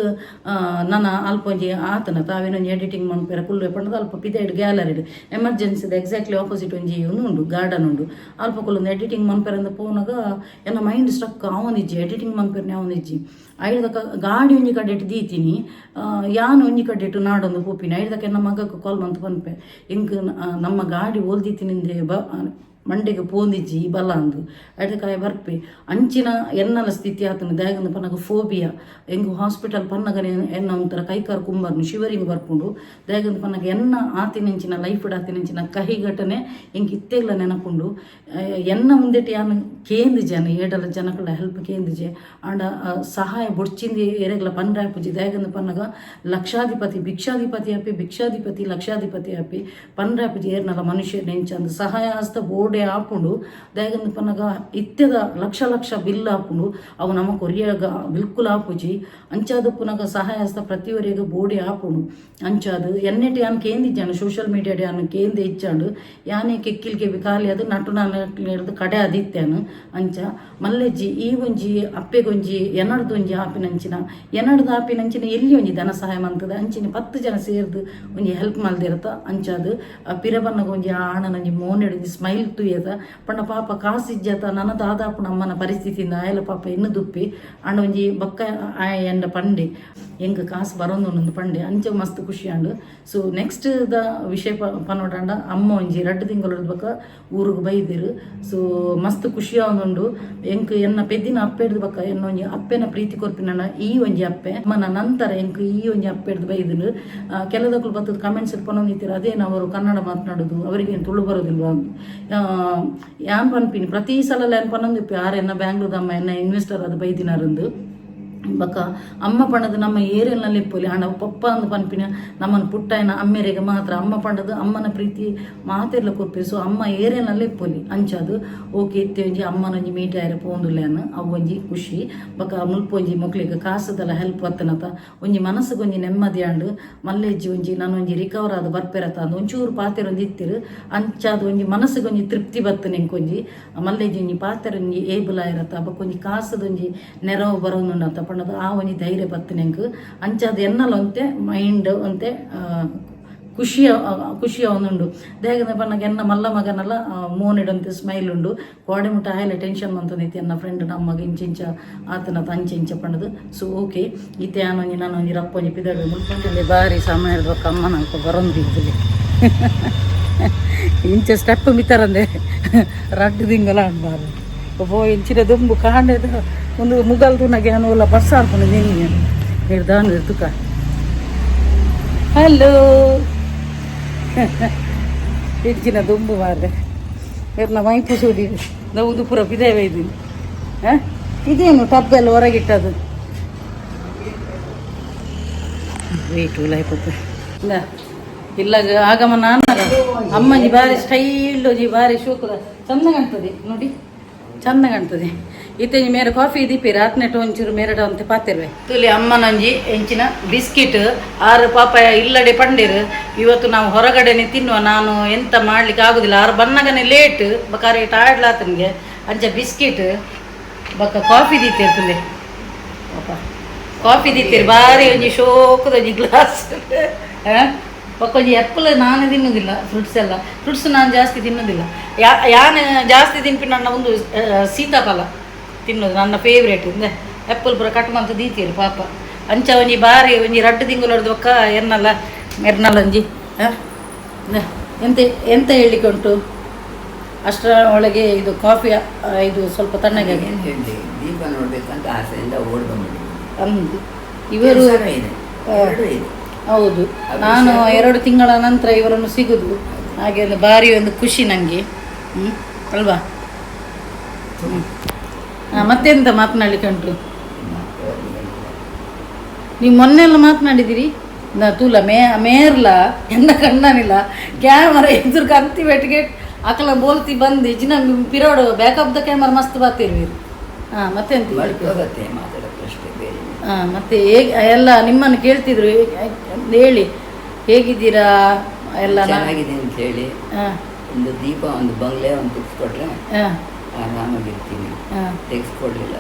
ನನ್ನ ಅಲ್ಪ ಒಂಜಿ ಆತನ ತಾವೇನೊಂಜಿ ಎಡಿಟಿಂಗ್ ಮನ್ಪೇರ ಕುಲ್ಲು ಪಂಡದ ಅಲ್ಪ ಪಿದೈಡ್ ಗ್ಯಾಲರಿಡ್ ಎಮರ್ಜೆನ್ಸಿದ ಎಕ್ಸಾಕ್ಟ್ಲಿ ಆಪೋಸಿಟ್ ಒಂಜಿ ಉಂಡು ಗಾರ್ಡನ್ ಉಂಡು ಅಲ್ಪ ಕುಲ್ಲೊಂದು ಎಡಿಟಿಂಗ್ ಮನ್ಪೇರ ಅಂತ ಪೋನಾಗ ಎಲ್ಲ ಮೈಂಡ್ ಸ್ಟ್ರಕ್ ಅವನಿಜ್ಜಿ ಎಡಿಟಿಂಗ್ ಮನ್ಪೇರ್ನೆ ಅವನಿಜ್ಜಿ ಐದಕ್ಕ ಗಾಡಿ ಒಂಜಿ ಕಡೆಟ್ ದೀತೀನಿ ಯಾನು ಒಂಜಿ ಕಡೆಟ್ ನಾಡೊಂದು ಪೋಪಿನಿ ಐದಕ್ಕೆ ನನ್ನ ಮಗಕ್ಕೆ ಕಾಲ್ ಮಂತ್ ಪನ್ಪೆ ಇಂಕ್ ನಮ್ಮ ಗಾಡಿ ಓಲ್ದೀತಿನಿಂದೆ ಮಂಡೆಗೆ ಪೋಂದಿಜ್ಜಿ ಬಲ ಅಂದು ಅಡ್ದಕಾಯ ಬರ್ಪೆ ಅಂಚಿನ ಎನ್ನಲ ಸ್ಥಿತಿ ಆತನ ದಾಯಗಂದು ಪನ್ನಗ ಫೋಬಿಯಾ ಎಂಗು ಹಾಸ್ಪಿಟಲ್ ಪನ್ನಗನೆ ಎನ್ನ ಒಂಥರ ಕೈಕಾರು ಕುಂಬರ್ನು ಶಿವರಿಂಗ್ ಬರ್ಪುಂಡು ದಾಯಗಂದು ಪನ್ನಗ ಎನ್ನ ಆತಿನಂಚಿನ ಲೈಫ್ ಆತಿನಂಚಿನ ಕಹಿ ಘಟನೆ ಎಂಗೆ ಇತ್ತೆಗ್ಲ ನೆನಪುಂಡು ಎನ್ನ ಮುಂದೆಟ್ಟು ಯಾನು ಕೇಂದಿಜೆ ಏಡಲ ಜನಗಳ ಹೆಲ್ಪ್ ಕೇಂದಿಜೆ ಆಂಡ ಸಹಾಯ ಬೊಡ್ಚಿಂದಿ ಎರೆಗ್ಲ ಪನ್ರಾಪುಜಿ ದಾಯಗಂದು ಪನ್ನಗ ಲಕ್ಷಾಧಿಪತಿ ಭಿಕ್ಷಾಧಿಪತಿ ಲಕ್ಷಾಧಿಪತಿ ಆಪಿ ಪನ್ರಾಪುಜಿ ಏರ್ನಲ ಮನುಷ್ಯ ನೆಂಚಂದು ಸಹಾಯ ಹಸ್ತ ಬೋರ್ಡ್ ಹಾಪುಂಡು ದಾಯಗಂದು ಪನ್ನಗ ಇತ್ತೆದ ಲಕ್ಷ ಬಿಲ್ ಹಾಪುಂಡು ಅವು ನಮ್ಮ ಕೊರಿಯಾಗ ಬಿಲ್ಕುಲ್ ಹಾಪುಜಿ ಅಂಚಾದ ಪುನಗ ಸಹಾಯ ಹಸ್ತ ಪ್ರತಿಯೊರೆಗ ಬೋಡಿ ಹಾಪುಂಡು ಅಂಚಾದು ಎನ್ನೆಟ್ಟು ಯಾನು ಕೇಂದಿಜ್ಜಾನು ಸೋಷಿಯಲ್ ಮೀಡಿಯಾಡ್ ಯಾನು ಕೇಂದಿ ಇಚ್ಚಾಂಡು ಯಾನೇ ಕೆಕ್ಕಿಲ್ಗೆ ಖಾಲಿ ಅದು ನಟು ನಾನು ಹಿಡ್ದು ಕಡೆ ಅದಿತ್ಯಾನು ಅಂಚ ಮಲ್ಲೆಜ್ಜಿ ಈ ಒಂಜಿ ಅಪ್ಪೆಗೊಂಜಿ ಎನ್ನಡ್ದೊಂಜಿ ಆಪಿನಂಚಿನ ಎಲ್ಲಿ ಒಂಜಿ ಧನ ಸಹಾಯ ಮಂತದ ಅಂಚಿನ 10 ಜನ ಸೇರ್ದು ಒಂಜಿ ಹೆಲ್ಪ್ ಮಲ್ದಿರತ್ತ ಅಂಚಾದು ಪಿರಬನ್ನಗ ಒಂಜಿ ಆಣನಂಜಿ ಮೋನೆಡಿದು ಸ್ಮೈಲ್ ತುಯ್ಯದ ಪಂಡ ಪಾಪ ಕಾಸಿಜ್ಜತ ನನ್ನ ದಾದಾಪು ನಮ್ಮನ ಪರಿಸ್ಥಿತಿಯಿಂದ ಆಯಲ ಪಾಪ ಎನ್ನು ದುಪ್ಪಿ ಅಂಡ ಒಂಜಿ ಬಕ್ಕ ಎಂಡ ಪಂಡೆ ಎಂಗ್ ಕಾಸು ಬರೋಂದು ಪಂಡೆ ಅಂಚೆ ಮಸ್ತ್ ಖುಷಿ ಅಂಡು ಸೊ ನೆಕ್ಸ್ಟ್ ದ ವಿಷಯ ಪನೋಡಂಡ ಅಮ್ಮ ಒಂಜಿ 2 ತಿಂಗಳು ಬಕ್ಕ ಊರಿಗೆ ಬೈದಿರು ಸೊ ಮಸ್ತ್ ಖುಷಿ ಆವೊಂದುಂಡು ಎಂಕ್ ಎನ್ನ ಪೆದ್ದಿನ ಅಪ್ಪೆ ಹಿಡ್ದು ಬಕ್ಕ ಎನ್ನ ಒಂಜಿ ಅಪ್ಪೆನ ಪ್ರೀತಿ ಕೊರ್ಪಿನ ಈ ಒಂಜಿ ಅಪ್ಪೆ ಅಮ್ಮನ ನಂತರ ಎಂಕ್ ಈ ಒಂಜಿ ಅಪ್ಪೆ ಹಿಡ್ದು ಬೈದಿರು ಕೆಲದಕ್ಕೂ ಬತ್ತದ ಕಮೆಂಟ್ಸ್ ಪನೊಂದಿತ್ತೀರ ಅದೇನು ಅವರು ಕನ್ನಡ ಮಾತನಾಡೋದು ಅವರಿಗೆ ತುಳು ಬರೋದಿಲ್ವಾ ಯಾನ್ ಪನ್ಪಿನಿ ಪ್ರತಿ ಸಲ ಏನ್ ಪನ್ನೊಂದಿಪ್ಪಿ ಆರೆನ್ನ ಬ್ಯಾಂಗ್ಳೂರ್ ಅಮ್ಮ ಎನ್ನ ಇನ್ವೆಸ್ಟರ್ ಅದು ಬೈದಿನಾರಂದು ಬಕ್ಕ ಅಮ್ಮ ಪಂಡದು ನಮ್ಮ ಏರಿಯಲ್ನಲ್ಲಿ ಇಪ್ಪಲಿ ಹಣ ಪಪ್ಪ ಅಂದು ಪನ್ಪಿನ ನಮ್ಮನ್ನು ಪುಟ್ಟಾಯನ ಅಮ್ಮೆರೆಗೆ ಮಾತ್ರ ಅಮ್ಮ ಪಂಡದು ಅಮ್ಮನ ಪ್ರೀತಿ ಮಾತೆಲ್ಲ ಕೊಪ್ಪಿ ಸೊ ಅಮ್ಮ ಏರಿಯಲ್ನಲ್ಲಿ ಇಪ್ಪಲಿ ಅಂಚದು ಓಕೆ ಇತ್ತೆ ಒಂಜಿ ಅಮ್ಮನೊಂಜಿ ಮೀಟ್ ಆಯ್ರೆ ಪೋಂದುಲ್ಲೇನು ಅವು ಒಂಜಿ ಖುಷಿ ಬಕ್ಕ ಮುಲ್ಪೊಂಜಿ ಮಕ್ಳಿಗೆ ಕಾಸದೆಲ್ಲ ಹೆಲ್ಪ್ ಬತ್ತನತ ಒಂಜಿ ಮನಸ್ಸಿಗೊಂಜಿ ನೆಮ್ಮದಿ ಆಂಡು ಮಲ್ಲೆಜ್ಜಿ ಒಂಜಿ ನಾನೊಂಜಿ ರಿಕವರ್ ಆದ ಬರ್ಪೆರತ ಅಂದು ಒಂಚೂರು ಪಾತೆರೊಂದು ಇತ್ತಿರು ಅಂಚಾದ ಒಂಜಿ ಮನಸ್ಸಿಗೊಂಜಿ ತೃಪ್ತಿ ಬತ್ತನೆ ಎಂಕೊಂಜಿ ಮಲ್ಲೆಜ್ಜಿ ಒಂಜಿ ಪಾತೆರೊಂಜಿ ಏಬಲ್ ಆಯಿರತ್ತ ಬಕ್ಕೊಂಜಿ ಕಾಸದೊಂಜಿ ನೆರವು ಬರೋನುಂಡಂತ ಪಂಡದು ಆ ಒಂಜಿ ಧೈರ್ಯ ಬತ್ತನೆಂಕ್ ಅಂಚಾದ ಎನ್ನಲ ಅಂತೆ ಮೈಂಡ್ ಅಂತೆ ಖುಷಿ ಅವನುಂಡು ದೇಗದ ಪನ್ನಗ ಎನ್ನ ಮಲ್ಲ ಮಗನೆಲ್ಲ ಮೋನಿಡಂತೆ ಸ್ಮೈಲ್ ಉಂಡು ಬಾಡಿ ಮುಟ್ಟ ಆಯಲೆ ಟೆನ್ಷನ್ ಮಂತಂದಿತ್ತು ಎನ್ನ ಫ್ರೆಂಡ್ ನಮ್ಮಗ ಇಂಚಿಂಚ ಆತನ ಅಂಚೆ ಪಂಡದು ಸೊ ಓಕೆ ಇತ್ತೆ ಯಾನೊಂಜಿ ನಾನೊಂಜಿ ರಪ್ಪೊಂಜಿ ಪಿದಡು ಮುಲ್ಪಂಜಲ್ಲಿ ಬಾರಿ ಸಮಯ ಇರ್ಬೇಕು ಅಮ್ಮ ನಂಗೆ ಬರೋಂದಿದ್ದಲ್ಲಿ ಇಂಚ ಸ್ಟೆಪ್ ಮಿತ್ತರಂದೆ 2 ತಿಂಗಳ ಅನ್ಬಾರ್ದು ಒಬ್ಬ ಇಂಚಿನ ದುಂಬು ಕಾಂಡದ ಒಂದು ಮುಗಲ್ದು ನಗೆ ಅನುವಲ್ಲ ಬಸ್ ಆಡ್ಕೊಂಡು ನೀನು ಹಿಡ್ದಾನು ಇರ್ತುಕ ಹಲೋ ಇಂಚಿನ ದುಂಬು ಮಾರ್ರೆ ಎಲ್ಲ ಮೈಪು ಸೂಡಿ ನೌದು ಪುರ ಬಿದೇವೆ ಇದ್ದೀನಿ ಇದೇನು ಟಬ್ಬೆಲ್ಲ ಹೊರಗಿಟ್ಟದು ವೇಟು ಲೈಪು ಇಲ್ಲ ಆಗಮ್ಮ ನಾನು ಅಮ್ಮಂಜಿ ಬಾರಿ ಸ್ಟೈಲ್ ಜಿ ಬಾರಿ ಶೋಕುಲ ಚಂದ ಕಾಣ್ತದೆ ನೋಡಿ ಚಂದ ಕಾಣ್ತದೆ ಇತ್ತೆ ಮೇರೆ ಕಾಫಿ ದೀಪಿರ ಹತ್ನೆಟ್ಟು ಒಂಚೂರು ಮೇರಡ ಅಂತ ಪಾತಿರ್ವೆ ತುಲಿ ಅಮ್ಮನಂಜಿ ಎಂಚಿನ ಬಿಸ್ಕಿಟ್ 6 ಪಾಪಾಯ ಇಲ್ಲಡೆ ಪಂಡಿರು ಇವತ್ತು ನಾವು ಹೊರಗಡೆನೆ ತಿನ್ನುವ ನಾನು ಎಂತ ಮಾಡ್ಲಿಕ್ಕೆ ಆಗುದಿಲ್ಲ 6 ಬನ್ನಗನೆ ಲೇಟ್ ಬಕಾರೆ ಟಾಯ್ಡ್ಲಾತನಿಗೆ ಅಂಚ ಬಿಸ್ಕಿಟ್ ಬಕ್ಕ ಕಾಫಿ ದೀತಿರ್ ತುಲೆ ಪಾಪ ಕಾಫಿ ದೀತಿರ್ ಬಾರಿ ಒಂಜಿ ಶೋಕದ ಒಂಜಿ ಗ್ಲಾಸ್ ಪಕ್ಕೊಂಜಿ ಆ್ಯಪಲ್ ನಾನು ತಿನ್ನೋದಿಲ್ಲ ಫ್ರೂಟ್ಸ್ ನಾನು ಜಾಸ್ತಿ ತಿನ್ನೋದಿಲ್ಲ ಯಾನು ಜಾಸ್ತಿ ತಿನ್ಪಿ ನನ್ನ ಒಂದು ಸೀತಾಫಲ ತಿನ್ನೋದು ನನ್ನ ಫೇವ್ರೇಟ್ ಆ್ಯಪಲ್ ಪೂರ ಕಟ್ ಮಂತ ದೀತೀರಿ ಪಾಪ ಅಂಚ ಒಂಜಿ ಬಾರಿ ಒಂಜಿ 2 ತಿಂಗಳು ಹೊಡೆದು ಬಕ್ಕ ಎರ್ನಲ್ಲ ಒಂಜಿ ಎಂತ ಹೇಳಿಕೆ ಉಂಟು ಅಷ್ಟರ ಒಳಗೆ ಇದು ಕಾಫಿ ಇದು ಸ್ವಲ್ಪ ತಣ್ಣಗಾಗಿ ಅಂದು ಇವರು ಹೌದು ನಾನು 2 ತಿಂಗಳ ನಂತರ ಇವರನ್ನು ಸಿಗೋದು ಹಾಗೆ ಒಂದು ಭಾರಿ ಒಂದು ಖುಷಿ ನನಗೆ ಅಲ್ವಾ ಮತ್ತೆಂತ ಮಾತನಾಡ್ಲಿಕ್ಕಂಟ್ರು ನೀವು ಮೊನ್ನೆಲ್ಲ ಮಾತನಾಡಿದಿರಿ ತೂಲ ಮೇರ್ಲ ಎಂದ ಕಣ್ಣನಿಲ್ಲ ಕ್ಯಾಮರಾ ಎದುರು ಕಂತಿ ಬೆಟ್ಟಿಗೆ ಅಕಲ ಬೋಲ್ತಿ ಬಂದು ಜಿನ ಪಿರೋಡು ಬ್ಯಾಕಪ್ ದ ಕ್ಯಾಮರಾ ಮಸ್ತ್ ಬರ್ತಿರ್ವಿ ಮತ್ತೆಂತ ಮತ್ತೆ ಹೇಗೆ ಎಲ್ಲ ನಿಮ್ಮನ್ನು ಕೇಳ್ತಿದ್ರು ಹೇಳಿ ಹೇಗಿದ್ದೀರಾ ಎಲ್ಲ ಚೆನ್ನಾಗಿದೆ ಅಂತ ಹೇಳಿ ಒಂದು ದೀಪ ಒಂದು ಬಂಗ್ಲೆ ಒಂದು ತೆಗೆಸ್ಕೊಟ್ರೆ ಆರಾಮಾಗಿರ್ತೀನಿ ತೆಗೆಸ್ಕೊಡ್ಲಿಲ್ಲ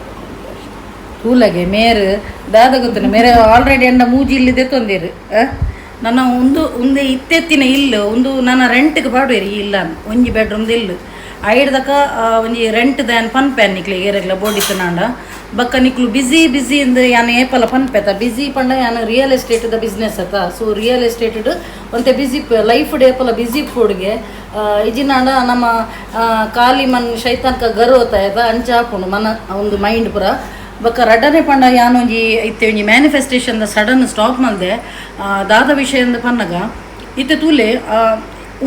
ಕೂಲಗೆ ಮೇರ್ ದಾದ ಗೊತ್ತಿನ ಮೇರೆ ಆಲ್ರೆಡಿ ಎಂಡ ಮೂಜಿ ಇಲ್ಲಿದೆ ತೊಂದಿರು ನನ್ನ ಒಂದು ಇತ್ತೆತ್ತಿನ ಇಲ್ಲು ಒಂದು ನನ್ನ ರೆಂಟ್ಗೆ ಪಾಡುವೇರಿ ಇಲ್ಲ ಒಂಜಿ ಬೆಡ್ರೂಮ್ದು ಇಲ್ಲು ಐಡ್ದಕ ಒಂಜಿ ರೆಂಟ್ ದಾನ್ ಪನ್ಪೆ ನಿಕ್ಲಿ ಏರೆಗ್ಲ ಬೋಡಿತ್ತು ನಾಂಡ ಬಕ್ಕ ನಿಕ್ಲು ಬಿಸಿ ಇಂದ ಯಾನು ಏಪಲ ಪನ್ಪೆತ ಬಿಸಿ ಪಂಡ ಯಾನು ರಿಯಲ್ ಎಸ್ಟೇಟ್ದ ಬಿಸ್ನೆಸ್ ಅತ್ತ ಸೊ ರಿಯಲ್ ಎಸ್ಟೇಟ್ ಒಂತೆ ಬಿಸಿ ಲೈಫ್ ಏಪಲ ಬಿಸಿ ಪೋಡ್ಗೆ ಇಜಿನಾಂಡ ನಮ್ಮ ಖಾಲಿ ಮನ್ ಶೈತಾನ್ಕ ಗರು ಹೋತಾಯತ ಅಂಚ ಹಾಕೊಂಡು ಮನ ಒಂದು ಮೈಂಡ್ ಪುರ ಬೊಕ್ಕ ರಡ್ಡನೆ ಪಂಡ ಯಾನೊಂಜಿ ಇತ್ತೆ ಒಂಜಿ ಮ್ಯಾನಿಫೆಸ್ಟೇಷನ್ದ ಸಡನ್ ಸ್ಟಾಪ್ ಮಲ್ದೆ ದಾದ ವಿಷಯದ ಪನ್ನಗ ಇತ್ತೆ ತೂಲೆ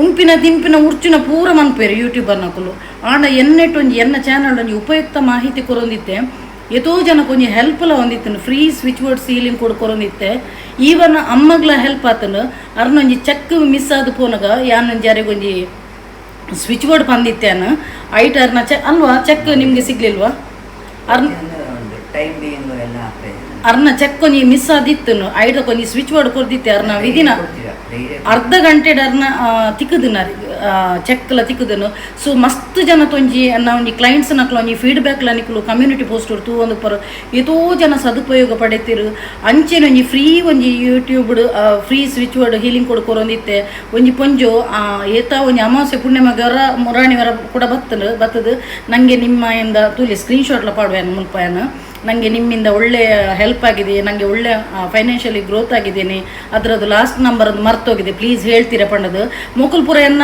ಉಂಪಿನ ದಿಂಪಿನ ಉರ್ಚಿನ ಪೂರ ಮನ್ಪೇರು ಯೂಟ್ಯೂಬರ್ ನಕುಲು ಆಂಡ ಎನ್ನೆಟ್ಟೊಂಜಿ ಎನ್ನ ಚಾನಲ್ ಒಂಜಿ ಉಪಯುಕ್ತ ಮಾಹಿತಿ ಕೊರೊಂದಿತ್ತೆ ಎತೋ ಜನಕ್ಕೆ ಒಂಜಿ ಹೆಲ್ಪ್ಲ ಹೊಂದಿತ್ತನು ಫ್ರೀ ಸ್ವಿಚ್ ಬೋರ್ಡ್ ಸೀಲಿಂಗ್ ಕೂಡ ಕೊರೊಂದಿತ್ತೆ ಈವನ್ ಅಮ್ಮಗ್ಲ ಹೆಲ್ಪ್ ಆತನು ಅರ್ನೊಂಜಿ ಚೆಕ್ ಮಿಸ್ ಆದ ಪೋನಗ ಯಾನೊಂಜಿ ಯಾರಿಗೊಂಜಿ ಸ್ವಿಚ್ ಬೋರ್ಡ್ ಬಂದಿತ್ತೇನು ಐಟ್ ಅರ್ನ ಅಲ್ವಾ ಚೆಕ್ ನಿಮಗೆ ಸಿಗ್ಲಿಲ್ವಾ ಅರ್ನ ಚೆಕ್ ಒಂಜಿ ಮಿಸ್ ಆದಿತ್ತನು ಐಡ ಕೊಂಜಿ ಸ್ವಿಚ್ ಬೋರ್ಡ್ ಕೊರ್ದಿತ್ತೆ ಅರ್ನ ವಿದಿನ ಅರ್ಧ ಗಂಟೆ ಅರ್ನ ತಿಕ್ಕದನ ಚೆಕ್ಲ ತಿಕ್ಕದನು ಸೊ ಮಸ್ತ್ ಜನ ತೊಂಜಿ ಅನ್ನ ಒಂಜಿ ಕ್ಲೈಂಟ್ಸ್ ನಕ್ಲ ಒಂಜಿ ಫೀಡ್ಬ್ಯಾಕ್ಲ ನಿಕ್ಲು ಕಮ್ಯುನಿಟಿ ಪೋಸ್ಟ್ ತೂ ಒಂದು ಪರ ಎತೋ ಜನ ಸದುಪಯೋಗ ಪಡೆತಿರು ಅಂಚೆನ ಒಂಜಿ ಫ್ರೀ ಒಂಜಿ YouTube free switch board healing code ಕೊರೊಂದಿತ್ತೆ ಒಂಜಿ ಪೊಂಜು ಏತ ಒಂಜಿ ಅಮಾವಾಸ್ಯೆ ಪುಣ್ಯಮಗರ ಮುರಾಣಿವರ ಕೂಡ ಬತ್ತದು ನನಗೆ ನಿಮ್ಮ ಇಂದ ತೂಲಿ ಸ್ಕ್ರೀನ್ಶಾಟ್ಲ ಪಾಡುವೆನು ಮುಲ್ಪಾಯನು ನನಗೆ ನಿಮ್ಮಿಂದ ಒಳ್ಳೆ ಹೆಲ್ಪ್ ಆಗಿದೆ ನನಗೆ ಒಳ್ಳೆ ಫೈನಾನ್ಷಿಯಲಿ ಗ್ರೋತ್ ಆಗಿದ್ದೇನೆ ಅದರದ್ದು ಲಾಸ್ಟ್ ನಂಬರ್ ಅದು ಮರ್ತೋಗಿದೆ ಪ್ಲೀಸ್ ಹೇಳ್ತೀರಾ ಪಂಡದು ಮೊಕಲ್ಪುರ ಎನ್ನ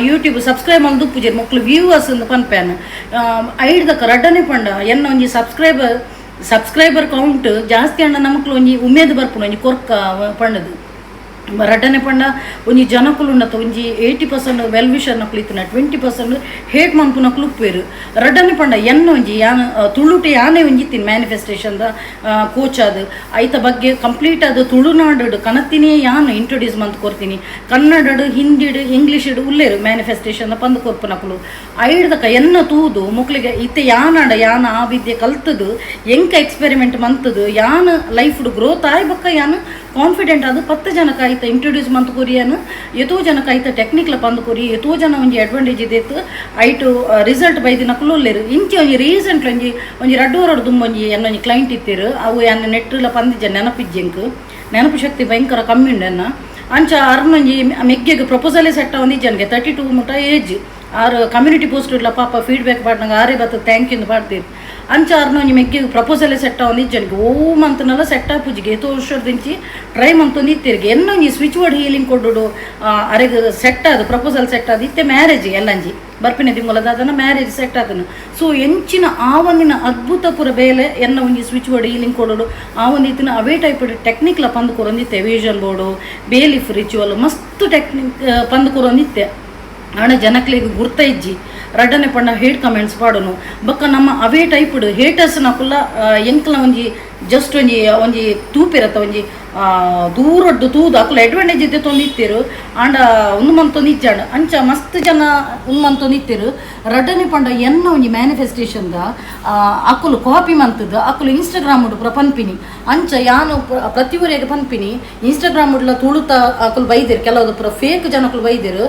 ಯೂಟ್ಯೂಬ್ ಸಬ್ಸ್ಕ್ರೈಬ್ ಮಾಡಿ ದುಪ್ಪುಜೇರಿ ಮೊಕ್ಕಲು ವ್ಯೂವರ್ಸ್ ಒಂದು ಪನ್ಪ್ಯಾನ್ ಐಡ್ದಕ್ಕ ರಡ್ಡನೆ ಪಂಡ ಎನ್ನ ಒಂಜಿ ಸಬ್ಸ್ಕ್ರೈಬರ್ ಕೌಂಟ್ ಜಾಸ್ತಿ ಅಂಡ ನಮಕ್ಲು ಒಂಜಿ ಉಮೇದು ಬರ್ಪುಂಡು ಒಂಜಿ ಕೊರ್ಕ ಪಂಡದು ರಡ್ಡನೆ ಪಂಡ ಒಂಜಿ ಜನಕುಲು ಉಂಡತ ಒಂಜಿ 80% ವೆಲ್ ವಿಷರ್ ನಕುಲು ಇತ್ತಿನ 20% ಹೇಟ್ ಮನ್ಪು ನಕುಲು ಉಪ್ಪೇರು ರಡ್ಡನೆ ಪಂಡ ಎನ್ನ ಒಂಜಿ ಯಾನು ತುಳುಟೆ ಯಾನೇ ಒಂಜಿ ಇತ್ತಿನ ಮ್ಯಾನಿಫೆಸ್ಟೇಷನ್ದ ಕೋಚ್ ಅದು ಐತ ಬಗ್ಗೆ ಕಂಪ್ಲೀಟ್ ಅದು ತುಳುನಾಡು ಕನತಿನೇ ಯಾನು ಇಂಟ್ರೊಡ್ಯೂಸ್ ಮಂತ್ ಕೊರ್ತೀನಿ ಕನ್ನಡಡು ಹಿಂದಿಡು ಇಂಗ್ಲೀಷಿಡು ಉಲ್ಲೇರು ಮ್ಯಾನಿಫೆಸ್ಟೇಷನ್ ಪಂದು ಕೊರ್ಪು ನಕುಲು ಐಡ್ದಕ ಎನ್ನ ತೂದು ಮಕ್ಳಿಗೆ ಇತ್ತೆ ಯಾನಾಡ ಯಾನ ಆ ವಿದ್ಯೆ ಕಲ್ತದು ಎಂಕ ಎಕ್ಸ್ಪೆರಿಮೆಂಟ್ ಮಂತದು ಯಾನು ಲೈಫ್ಡು ಗ್ರೋತ್ ಆಯ್ಬಕ್ಕ ಯಾನು ಕಾನ್ಫಿಡೆಂಟ್ ಅದು 10 ಜನಕ್ಕೆ ಆಯ್ತು ಇಂಟ್ರೊಡ್ಯೂಸ್ ಮಂತ್ ಕೊರಿಯನು ಎತೋ ಜನಕ್ಕೆ ಆಯ್ತು ಟೆಕ್ನಿಕ್ಲ ಪಂದು ಕೊರಿ ಎತೋ ಜನ ಒಂಜಿ ಅಡ್ವಾಂಟೇಜ್ ಇದೆತ್ತು ಐಟು ರಿಸಲ್ಟ್ ಬೈದಿನ ಕುಲ್ಲೊಲ್ಲೇರು ಇಂಚೆ ಒಂಜಿ ರೀಸೆಂಟ್ ಒಂಜಿ ರಡ್ಡೂರಡು ತುಂಬೊಂಜಿ ಎನ್ನೊಂಜಿ ಕ್ಲೈಂಟ್ ಇತ್ತಿರು ಅವು ಯಾನು ನೆಟ್ರಲ್ಲ ಪಂದಿಜ್ಜ ನೆನಪಿಜ್ಜೆಂಕ್ ನೆನಪು ಶಕ್ತಿ ಭಯಂಕರ ಕಮ್ಮಿ ಉಂಡೆನ್ನ ಅಂಚ ಅರ್ನೊಂಜಿ ಮೆಗ್ಗೆಗೆ ಪ್ರಪೋಸಲೇ ಸೆಟ್ಟ ಒಂದಿಜ್ಜನ್ಗೆ 32 ಮುಟ ಏಜ್ ಆರು ಕಮ್ಯುನಿಟಿ ಪೋಸ್ಟ್ ಇಲ್ಲ ಪಾಪ ಫೀಡ್ಬ್ಯಾಕ್ ಪಾಡ್ನಂಗೆ ಆರೇ ಬರ್ತದೆ ಥ್ಯಾಂಕ್ ಯು ಪಾಡ್ತೀರಿ ಅಂಚ ಅರ್ನೊಂಜಿ ಮೆಗ್ಗೆಗೆ ಪ್ರಪೋಸಲೇ ಸೆಟ್ಟ ಒಂದಿಜ್ಜನ್ಗೆ ಮಂತನೆಲ್ಲ ಸೆಟ್ ಆಪುಜಿಗೆ ಎತೋ ವರ್ಷದಿಂಚಿ ಟ್ರೈ ಮಂತೊಂದು ಇತ್ತಿರಿಗೆ ಎನ್ನೊಂಜಿ ಸ್ವಿಚ್ ಬೋರ್ಡ್ ಹೀಲಿಂಗ್ ಕೊಡ್ಡು ಅರೆಗೆ ಸೆಟ್ ಆದ ಪ್ರಪೋಸಲ್ ಸೆಟ್ ಆದ ಇತ್ತೆ ಮ್ಯಾರೇಜ್ ಎಲ್ಲಂಜಿ ಬರ್ಪಿನ ದಿಮ್ಮಲದಾದನ ಮ್ಯಾರೇಜ್ ಸೆಟ್ ಆದನು ಸೊ ಎಂಚಿನ ಆ ಒಂದಿನ ಅದ್ಭುತ ಪುರ ಬೇಲೆ ಎನ್ನ ಒಂಜಿ ಸ್ವಿಚ್ ಬೋರ್ಡ್ ಹೀಲಿಂಗ್ ಕೊಡೋಡು ಆ ಒಂದು ಇತ್ತಿನ ಅವೇ ಟೈಪ್ ಟೆಕ್ನಿಕ್ಲ ಪಂದು ಕೊರೊಂದಿತ್ತೆ ವಿಷನ್ ಬೋರ್ಡು ಬೇಲಿಫ್ ರಿಚುವಲ್ ಮಸ್ತ್ ಟೆಕ್ನಿಕ್ ಪಂದು ಕೊರೊಂದಿತ್ತೆ ಆಣ ಜನಕ್ಲಿಗೆ ಗುರ್ತ ಇಜ್ಜಿ ರಡ್ಡನೆ ಪಂಡ ಹೇಟ್ ಕಮೆಂಟ್ಸ್ ಪಾಡೋನು ಬಕ್ಕ ನಮ್ಮ ಅವೇ ಟೈಪ್ಡ್ ಹೇಟರ್ಸ್ ನಕುಲ್ಲ ಎಂಕ್ಲ ಒಂಜಿ ಜಸ್ಟ್ ಒಂಜಿ ತೂಪಿರತ್ತ ಒಂಜಿ ದೂರದ್ದು ತೂದು ಅಕ್ಲ ಅಡ್ವಾಂಟೇಜ್ ಇದ್ದೆ ತೊಂದಿತ್ತಿರು ಆಂಡ ಒಂದು ಮಂತೊಂದು ಇಜ್ಜಾಂಡ ಅಂಚ ಮಸ್ತ್ ಜನ ಒಂದು ಮಂತೊಂದು ಇತ್ತಿರು ರಡ್ಡನೆ ಪಂಡ ಎನ್ನ ಒಂಜಿ ಮ್ಯಾನಿಫೆಸ್ಟೇಷನ್ದ ಅಕ್ಕಲು ಕಾಪಿ ಮಂತದ ಅಕ್ಕಲು ಇನ್ಸ್ಟಾಗ್ರಾಮ್ ಉಡು ಪುರ ಪನ್ಪಿನಿ ಅಂಚ ಯಾನು ಪ್ರತಿ ಊರಿಗೆ ಪನ್ಪಿನಿ ಇನ್ಸ್ಟಾಗ್ರಾಮ್ ಉಡ್ಲ ತುಳುತ ಅಕ್ಕಲು ಬೈದಿರು ಕೆಲವುದು ಪುರ ಫೇಕ್ ಜನಕ್ಕಲು ಬೈದಿರು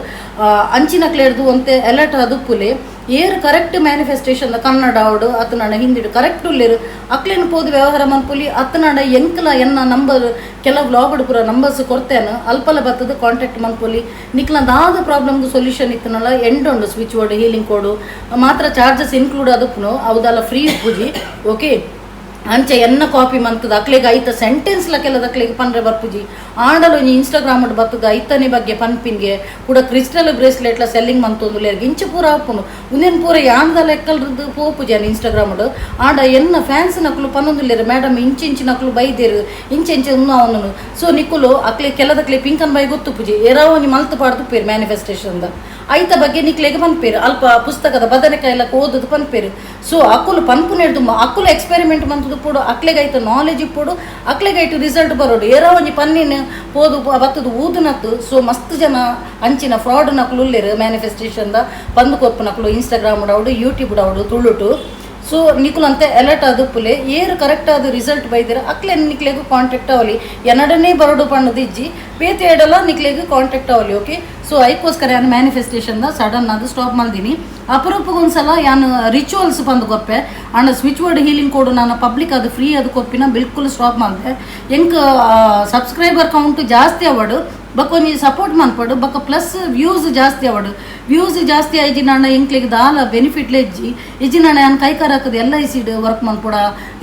ಅಂಚಿನಕ್ಲೆ ಹಿಡ್ದು ಒಂತೆ ಅಲರ್ಟ್ ಅದುಪ್ಪುಲೆ ಏರು ಕರೆಕ್ಟ್ ಮ್ಯಾನಿಫೆಸ್ಟೇಷನ್ ಕನ್ನಡ ಅವಡು ಅತ್ತನಾಡ ಹಿಂದಿಡು ಕರೆಕ್ಟ್ ಉಳ್ಳೇರು ಅಕ್ಲೇನು ಪೋದು ವ್ಯವಹಾರ ಮನ್ಪುಲಿ ಅತ್ತನಾಡ ಎಂಕಲ ಎನ್ನ ನಂಬರ್ ಕೆಲವು ವ್ಲಾಗ್ಡ್ ಪೂರ ನಂಬರ್ಸ್ ಕೊಡ್ತೇನೆ ಅಲ್ಪಲ ಬರ್ತದೆ ಕಾಂಟ್ಯಾಕ್ಟ್ ಮನ್ಪುಲಿ ನಿಕ್ಲಂದಾದ ಪ್ರಾಬ್ಲಮ್ದು ಸೊಲ್ಯೂಷನ್ ಇತ್ತನಲ್ಲ ಎಂಡುಂಡು ಸ್ವಿಚ್ ಬೋರ್ಡ್ ಹೀಲಿಂಗ್ ಕೋಡು ಮಾತ್ರ ಚಾರ್ಜಸ್ ಇನ್ಕ್ಲೂಡ್ ಅದಪ್ಪನು ಅವದೆಲ್ಲ ಫ್ರೀ ಪೂಜಿ ಓಕೆ ಅಂಚೆ ಎನ್ನ ಕಾಪಿ ಮಂತದ ಅಕ್ಲೆಗೆ ಐತ ಸೆಂಟೆನ್ಸ್ ಲಕ್ಕೆಲ್ಲದ ಅಕ್ಲೆಗೆ ಪನ್ರೆ ಬರ್ಪುಜಿ ಆಂಡಲು ಇನ್ಸ್ಟಾಗ್ರಾಮ್ ಬರ್ತದ ಐತನಿ ಬಗ್ಗೆ ಪನ್ಪಿನ್ಗೆ ಕೂಡ ಕ್ರಿಸ್ಟಲ್ ಬ್ರೇಸ್ಲೆಟ್ಲ ಸೆಲ್ಲಿಂಗ್ ಮಂತೊಂದುಲ್ಲೆ ಇಂಚ ಪೂರ ಆಪುನು ಉಂದೇನು ಪೂರ ಯಾಂದ ಲೆಕ್ಕಲ್ರದ್ದು ಪೋಪುಜಿ ಅನ್ ಇನ್ಸ್ಟಾಗ್ರಾಮ್ ಆಂಡ ಎನ್ನ ಫ್ಯಾನ್ಸ್ ನಕಲು ಪನ್ನೊಂದುಲ್ಲೇರು ಮೇಡಮ್ ಇಂಚು ನಕಲು ಬೈದೇರು ಇಂಚೆ ಅವನು ಸೊ ನಿಕ್ಕುಲು ಅಕ್ಲೆ ಕೆಲದಕ್ಲೆ ಪಿಂಕನ್ ಬೈ ಗೊತ್ತು ಪೂಜಿ ಎರಾವ ಒಂಜಿ ಮಲ್ತು ಪಾಡ್ದು ಪೇರು ಮ್ಯಾನಿಫೆಸ್ಟೇಷನ್ದ ಐತ ಬಗ್ಗೆ ನಿಕ್ಲೆಗೆ ಪನ್ಪೇರು ಅಲ್ಪ ಪುಸ್ತಕದ ಬದನೆಕಾಯಿ ಎಲ್ಲ ಓದದು ಪನ್ಪೇರು ಸೊ ಅಕ್ಕುಲು ಪನ್ಪುನೇಡ್ದು ಅಕ್ಕುಲು ಎಕ್ಸ್ಪೆರಿಮೆಂಟ್ ಮಂತದ್ದು ಪೋಡು ಅಕ್ಲೆಗೈತು ನಾಲೆಜ್ ಪೋಡು ಅಕ್ಲೆಗೈತು ರಿಸಲ್ಟ್ ಬರೋಡು ಏನೋ ಒಂಜಿ ಪನ್ನಿನ ಪೋದು ಬತ್ತದು ಊದುನತ್ತು ಸೊ ಮಸ್ತ್ ಜನ ಅಂಚಿನ ಫ್ರಾಡ್ ನಕಲು ಉಲ್ಲೇರು ಮ್ಯಾನಿಫೆಸ್ಟೇಷನ್ದ ಬಂದು ಕೊಪ್ಪು ನಕಲು ಇನ್ಸ್ಟಾಗ್ರಾಮ್ ಡೌಡು ಯೂಟ್ಯೂಬ್ ಡೌಡು ತುಳುಟು ಸೊ ನಿಕುಲು ಅಂತೆ ಅಲರ್ಟ್ ಆದುಪ್ಪುಲೆ ಏರು ಕರೆಕ್ಟ್ ಆದ ರಿಸಲ್ಟ್ ಬೈದಿರ ಅಕ್ಲೆ ನಿಕ್ಲೆಗೂ ಕಾಂಟ್ಯಾಕ್ಟ್ ಅವಲಿ ಎನ್ನಡನೇ ಬರೋಡು ಪಣ್ಣದು ಇಜ್ಜಿ ಬೇತೆ ಎಡಲ ನಿಕ್ಲೆಗೂ ಕಾಂಟ್ಯಾಕ್ಟ್ ಅವಲಿ ಓಕೆ ಸೊ ಅದಕ್ಕೋಸ್ಕರ ಯಾನು ಮ್ಯಾನಿಫೆಸ್ಟೇಷನ್ದ ಸಡನ್ ಅದು ಸ್ಟಾಪ್ ಮಾಡ್ದೀನಿ ಅಪರೂಪಗೊಂದ್ಸಲ ಯಾನು ರಿಚುವಲ್ಸ್ ಬಂದು Koppe and switch word healing ಕೋಡು ನಾನು ಪಬ್ಲಿಕ್ ಅದು ಫ್ರೀ ಅದು ಕೊಪ್ಪಿನ ಬಿಲ್ಕುಲ್ ಸ್ಟಾಪ್ ಮಾಡಿದೆ ಎಂಕ್ ಸಬ್ಸ್ಕ್ರೈಬರ್ ಕೌಂಟ್ ಜಾಸ್ತಿ ಅವಡು ಬಕ್ಕೊಂಜಿ ಸಪೋರ್ಟ್ ಮಾಡ್ಪಡು ಬಕ್ಕ ಪ್ಲಸ್ ವ್ಯೂಸ್ ಜಾಸ್ತಿ ಅವಡು ವ್ಯೂಸ್ ಜಾಸ್ತಿ ಆಯ್ಜಿ ನಾನು ಎಂಕ್ಲಿಗೆ ದಾಲ ಬೆನಿಫಿಟ್ಲೆ ಇಜ್ಜಿ ನಾನು ಕೈಕಾರ ಹಾಕದು LIC ವರ್ಕ್ ಮಾಡ್ಕೊಡ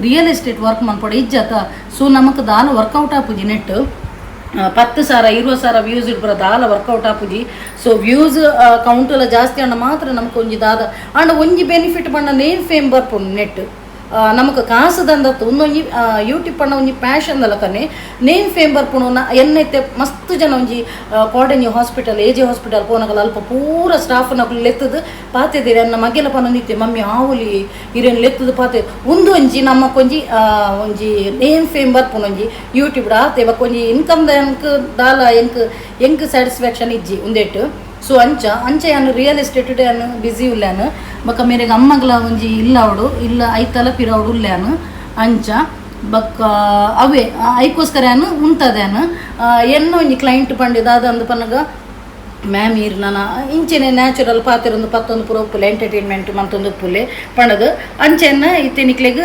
ರಿಯಲ್ ಎಸ್ಟೇಟ್ ವರ್ಕ್ ಮಾಡ್ಕೊಡ ಇಜ್ಜಾತ ಸೊ ನಮಕ್ ದಾಲ ವರ್ಕೌಟ್ ಆಪುಜಿ ನೆಟ್ 10,000 20,000 ವ್ಯೂಸ್ ಇಡ್ಬರ ದಾಲ ವರ್ಕೌಟ್ ಆಪುಜಿ ಸೊ ವ್ಯೂಸ್ ಕೌಂಟ್ ಎಲ್ಲ ಜಾಸ್ತಿ ಅಣ್ಣ ಮಾತ್ರ ನಮ್ಗೆ ಒಂಜಿ ದಾದ ಅಂಡ್ ಒಂಜಿ ಬೆನಿಫಿಟ್ ಪಂಡ ನೇಮ್ ಫೇಮ್ ಬರ್ಪುಂಡು ನೆಟ್ ನಮಗೆ ಕಾಸದಂದತ್ತು ಒಂದೊಂಜಿ ಯೂಟ್ಯೂಬ್ ಪಂಡ ಒಂಜಿ ಪ್ಯಾಷನ್ ದಲಕನೆ ನೇಮ್ ಫೇಮ್ ಬರ್ಪುಣು ಎನ್ನೈತೆ ಮಸ್ತ್ ಜನ ಒಂಜಿ ಕಾಡೆಂಜಿ ಹಾಸ್ಪಿಟಲ್ AJ ಹಾಸ್ಪಿಟಲ್ ಪೋನಗಲ ಅಲ್ಪ ಪೂರ ಸ್ಟಾಫ್ ನಕಲು ಲೆತ್ತದು ಪಾತೆದಿರಿ ಅನ್ನ ಮಗೆಲ ಪನ್ನೊಂದಿತ್ತೆ ಮಮ್ಮಿ ಆವುಲಿ ಹಿರೇನು ಲೆತ್ತದು ಪಾತೆ ಒಂಜಿ ನಮ್ಮಕ್ಕೊಂಜಿ ಒಂಜಿ ನೇಮ್ ಫೇಮ್ ಬರ್ಪುಣು ಒಂಜಿ ಯೂಟ್ಯೂಬ್ ಆತೆ ಬಕ್ಕೊಂಜಿ ಇನ್ಕಮ್ದ ದಾಲ ಎಂಕ್ ಸ್ಯಾಟಿಸ್ಫ್ಯಾಕ್ಷನ್ ಇಜ್ಜಿ ಒಂದೇಟು ಸೊ ಅಂಚ ಯಾನು ರಿಯಲ್ ಎಸ್ಟೇಟ್ ಯಾನು ಬಿಸಿ ಉಲ್ಲಾನು ಬಕ್ಕ ಮೇರೆಗೆ ಅಮ್ಮಗಲ ಒಂಜಿ ಇಲ್ಲ ಅವಡು ಇಲ್ಲ ಐತಲ ಪಿರ ಅವಡು ಉಲ್ಲಾನು ಅಂಚ ಬಕ್ಕ ಅವೇ ಐಕೋಸ್ಕರ ಯಾನು ಉಂಟದ್ಯಾನು ಎನ್ನೋ ಒಂಜಿ ಕ್ಲೈಂಟ್ ಪಂಡಿದಾದ ಅಂದು ಪನ್ನಗ ಮ್ಯಾಮ್ ಈರ್ ನಾನು ಇಂಚೆನೆ ನ್ಯಾಚುರಲ್ ಪಾತಿರೊಂದು ಪತ್ತೊಂದು ಪೂರ ಉಪ್ಪುಲೆ ಎಂಟರ್ಟೈನ್ಮೆಂಟ್ ಮಂತೊಂದು ಉಪ್ಪುಲೆ ಪಣದು ಅಂಚೆನ್ನ ಇತ್ತೆನಿಕ್ಲೆಗ್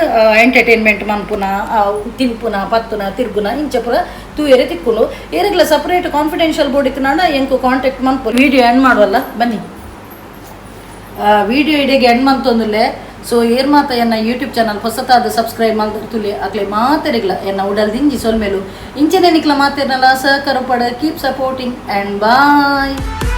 ಎಂಟರ್ಟೈನ್ಮೆಂಟ್ ಮನ್ಪುನ ತಿನ್ಪುನ ಪತ್ತುನ ತಿರ್ಗುನ ಇಂಚ ಪೂರ ತೂಯರೆ ತಿಕ್ಕುಂಡು ಏರೆಗ್ಲ ಸಪ್ರೇಟ್ ಕಾನ್ಫಿಡೆನ್ಷಿಯಲ್ ಬೋರ್ಡ್ ಇತ್ತು ನಾಡ ಎಂಕು ಕಾಂಟ್ಯಾಕ್ಟ್ ಮನ್ಪು ವಿಡಿಯೋ ಎಂಡ್ ಮಾಡುವಲ್ಲ ಬನ್ನಿ ವಿಡಿಯೋ ಇಡೆಗೆ ಎಂಡ್ ಮಂತೊಂದುಲ್ಲೆ ಸೊ ಏರ್ ಮಾತ ಎನ್ನ ಯೂಟ್ಯೂಬ್ ಚಾನಲ್ ಹೊಸತಾದ ಸಬ್ಸ್ಕ್ರೈಬ್ ಮಾಡ್ತಿರ್ತುಲೆ ಅಕ್ಲೆ ಮಾತೆರೆಗ್ಲ ಎನ್ನ ಉಡಲ್ ದಿಂಜಿ ಸೊಲ್ಮೇಲು ಇಂಚನೆ ನಿಕ್ಲ ಮಾತೆರ್ನಲ್ಲ ಸಹಕಾರ ಪಡ ಕೀಪ್ ಸಪೋರ್ಟಿಂಗ್ ಆ್ಯಂಡ್ ಬಾಯ್.